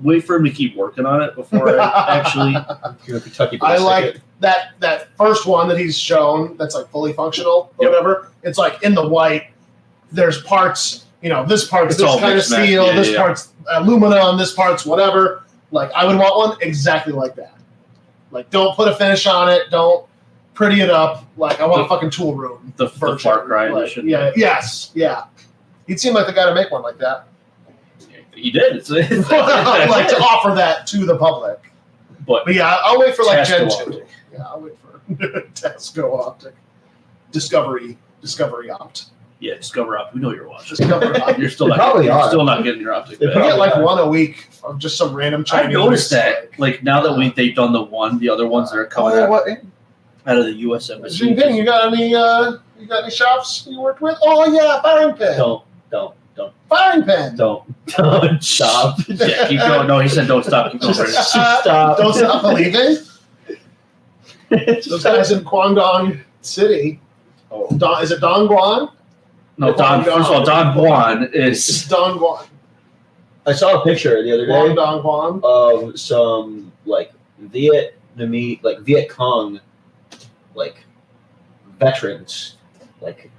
C: wait for him to keep working on it before I actually.
A: You're a Kentucky
B: I
A: police
B: like-
A: ticket.
B: that first one that he's shown that's like fully functional or
C: Yep.
B: whatever. It's like in the white. There's parts, this part's
C: It's all
B: this kind of
C: mixed match.
B: steel,
C: Yeah,
B: this
C: yeah.
B: part's aluminum, this part's whatever. Like I would want one exactly like that. Like don't put a finish on it. Don't pretty it up. Like I want a fucking tool room.
C: The
B: version.
C: Far Cry
B: Like,
C: edition.
B: yeah. Yes. Yeah. He'd seem like the guy to make one like that.
C: He did. It's
B: Like to offer that to the public.
C: But
B: But yeah, I'll wait for like Gen
C: Tasco
B: 2.
C: Optic.
B: Yeah, I'll wait for Tasco Optic. Discovery Opt.
C: Yeah, Discover Optic. We know you're watching.
B: Discovery Opt.
C: You're still
A: They
C: not.
A: probably
C: You're
A: are.
C: still not getting your optic.
A: They
C: back.
B: We get like
A: Yeah.
B: one a week of just some random Chinese.
C: I've noticed that. Like now that they've done the other ones that are coming out of the U.S. Embassy.
B: Jinping, you got any shops you worked with? Oh yeah, firing pin.
A: Don't
B: Firing pin.
A: don't stop.
C: Yeah, keep going. No, he said don't stop. Keep going.
A: Just
C: Brandon.
A: stop.
B: Don't stop believing. Those guys in Guangdong City.
C: Oh.
B: Is it Dongguan?
C: No, Don. First of all, Don Juan
B: It's
C: is.
B: Dongguan.
A: I saw a picture the other day
B: Guangdong.
A: of some like Vietnamese, like Viet Cong, like veterans, like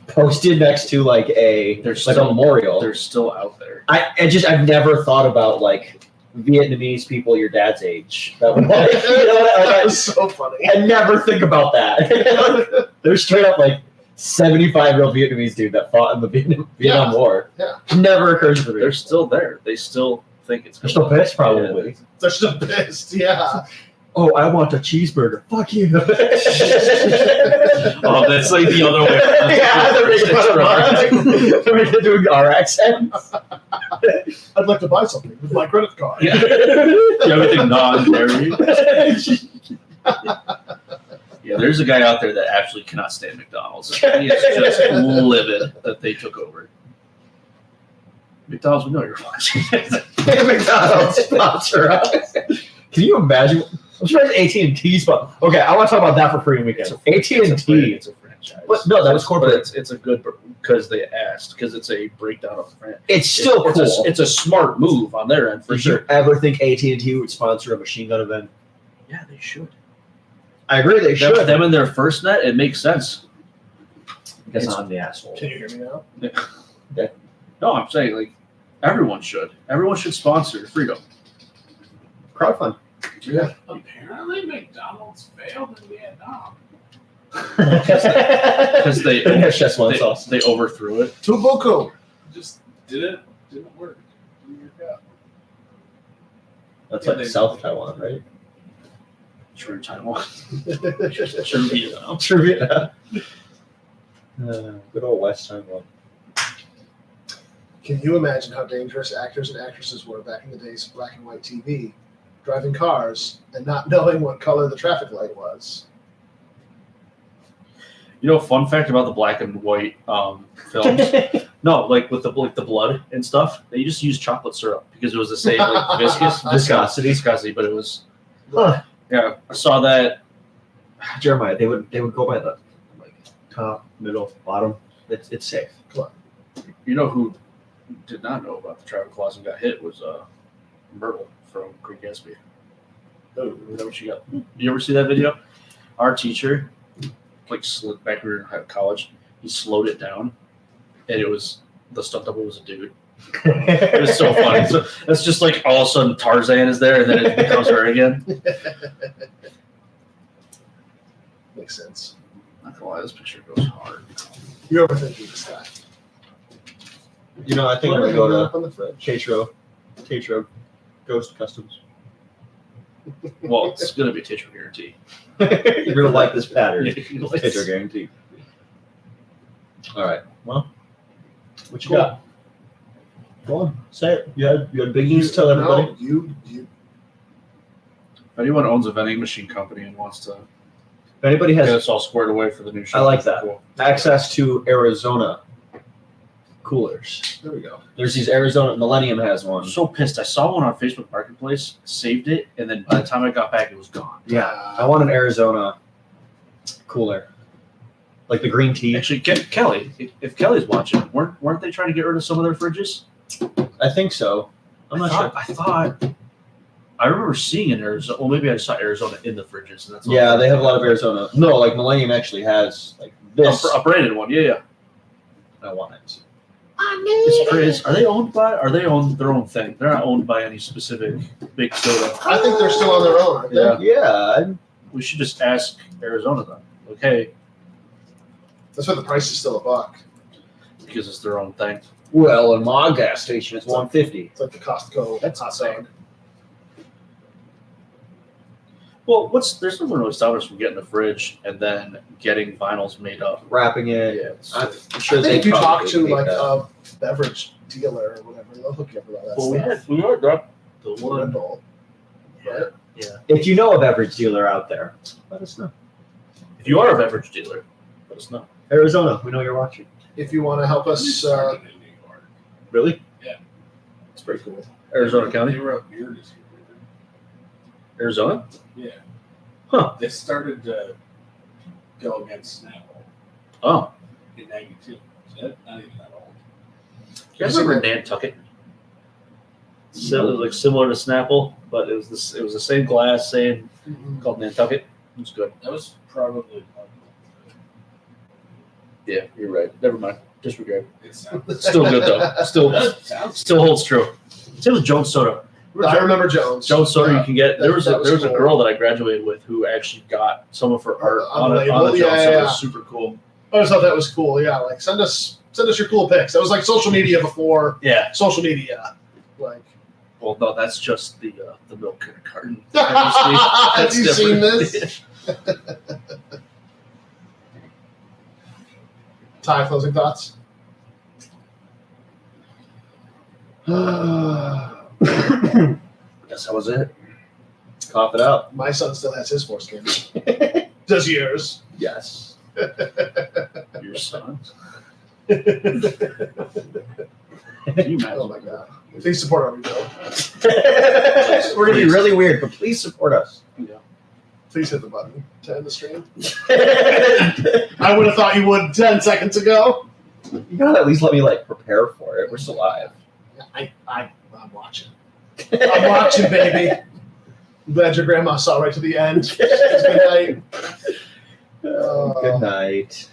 A: posted next to like a
C: There's
A: like
C: still-
A: a memorial.
C: They're still out there.
A: I've never thought about like Vietnamese people your dad's age. That would, like, you know,
B: That
A: like,
B: was so funny.
A: I never think about that. They're straight up like 75-year-old Vietnamese dude that fought in the Vietnam War.
B: Yeah.
A: Never occurs to me.
C: They're still there. They still think it's.
A: They're still pissed, probably.
B: They're still pissed. Yeah.
A: Oh, I want a cheeseburger. Fuck you.
C: Oh, that's like the other way.
A: Yeah, they're making fun of our, they're doing our accents.
B: I'd like to buy something with my credit card.
C: Yeah. Everything non-dairy. Yeah, there's a guy out there that actually cannot stand McDonald's. He is just livid that they took over. McDonald's, we know you're watching.
A: McDonald's sponsor us. Can you imagine? I'm surprised AT&T sponsor. Okay, I want to talk about that for free weekend. AT&T.
C: It's a franchise.
A: But no, that was corporate.
C: But it's a good because they asked because it's a breakdown of the franchise.
A: It's still cool.
C: It's a smart move on their end for
A: Did
C: sure.
A: you ever think AT&T would sponsor a machine gun event?
C: Yeah, they should.
A: I agree, they should.
C: Them and their first net, it makes sense.
A: Guess I'm the asshole.
B: Can you hear me now?
C: No, I'm saying like everyone should. Everyone should sponsor Freedom.
A: Crowdfund.
C: Yeah.
D: Apparently, McDonald's failed in Vietnam.
C: Because they
A: sauce.
C: overthrew it.
B: Too boku.
D: Just didn't work. Didn't work out.
A: That's like South Taiwan, right?
C: Sure, Taiwan. Sure, Vietnam.
A: Trivia. Good old West Taiwan.
B: Can you imagine how dangerous actors and actresses were back in the days of black and white TV, driving cars and not knowing what color the traffic light was?
C: You know, fun fact about the black and white films. No, like with the blood and stuff, they just used chocolate syrup because it was the same like viscosity, but it was.
A: Huh.
C: Yeah, I saw that.
A: Jeremiah, they would go by the like top, middle, bottom. It's safe.
C: You know who did not know about the traffic laws and got hit was Myrtle from Great Gatsby. Oh, is that what she got? You ever see that video? Our teacher, like back when we were in college, he slowed it down, and it was the stunt double was a dude. It was so funny. So it's just like all of a sudden Tarzan is there, and then it becomes her again.
B: Makes sense.
C: Not gonna lie, this picture goes hard.
B: You're overthinking this guy.
A: You know, I think I'm
B: What are
A: gonna
B: you
A: go
B: up on the fridge?
A: Tatro Ghost Customs.
C: Well, it's gonna be a Tatro guarantee.
A: You're gonna like this pattern.
C: It's-
A: Tatro guarantee. All right. Well, what you
C: Cool.
A: got? Go on, say it. You had big news to tell everybody.
B: No, you.
C: If anyone owns a vending machine company and wants to
A: If anybody
C: get
A: has
C: us all squared away for the new show,
A: I like that.
C: cool.
A: access to Arizona coolers,
B: There we go.
A: there's these Arizona. Millennium has
C: I'm
A: one.
C: so pissed. I saw one on Facebook Marketplace, saved it, and then by the time I got back, it was gone.
A: Yeah, I want an Arizona cooler, like the green tea.
C: Actually, Kelly, if Kelly's watching, weren't they trying to get rid of some of their fridges?
A: I think so. I'm not sure.
C: I thought I remember seeing in Arizona. Well, maybe I saw Arizona in the fridges, and that's all.
A: Yeah, they have a lot of Arizona. No, like Millennium actually has like this.
C: A branded one. Yeah.
A: I want it.
C: It's crazy. Are they owned by? Are they own their own thing? They're not owned by any specific big soda.
B: I think they're still on their own, aren't they?
C: Yeah.
A: Yeah.
C: We should just ask Arizona then. Okay,
B: That's why the price is still $1.
C: because it's their own thing.
A: Well, in my gas station, it's $1.50.
B: It's like the Costco
C: That's
B: hot
C: insane.
B: dog.
C: Well, there's nothing really stopping us from getting a fridge and then getting vinyls made up.
A: Wrapping it.
C: Yeah.
A: I'm sure
B: I think if you talk
A: probably
B: to
A: make
B: like
A: that.
B: a beverage dealer or whatever, they'll hook you up with all that
C: Well,
B: stuff.
C: we are got the
B: Red
C: one.
B: Bull.
C: Yeah. Yeah.
A: If you know a beverage dealer out there, let us know.
C: If you are a beverage dealer, let us know.
A: Arizona, we know you're watching.
B: If you want to help
D: We
B: us,
D: started in New York.
C: Really?
D: Yeah.
C: It's pretty cool. Arizona
D: They
C: County,
D: were up near this year.
C: Arizona.
D: Yeah.
C: Huh.
D: They started to go against Snapple
C: Oh,
D: in '92. So that's not even that old.
C: you guys remember Nantucket? Similar to Snapple, but it was the same glass, same called Nantucket. It was good.
D: That was probably.
C: Yeah, you're right. Never mind. Disregard.
D: It sounds.
C: Still good though. Still holds true. Same with Jones Soda.
B: I remember Jones.
C: Jones Soda you can get. There was
B: That was
C: a
B: cool.
C: girl that I graduated with who actually got some of her art
B: On
C: on
B: the
C: a
B: label?
C: Jones
B: Yeah,
C: Soda.
B: yeah,
C: It was super cool.
B: I always thought that was cool. Yeah, like send us your cool pics. That was like social media before
C: Yeah.
B: social media. Like,
C: Well, no, that's just the milk in a carton.
B: have you seen
C: different.
B: this? Ty, closing thoughts.
A: Guess that was it. Cough it out.
B: My son still has his foreskin. Does yours?
A: Yes.
C: Your son.
B: Oh
C: Can you imagine?
B: my god! Please support our rebuild.
A: We're gonna be really weird, but please support us.
B: Please hit the button to end the stream. I would have thought you would 10 seconds ago.
A: You gotta at least let me like prepare for it. We're still live.
B: I'm watching. I'm watching, baby. I'm glad your grandma saw right to the end. Good night.
A: Good night.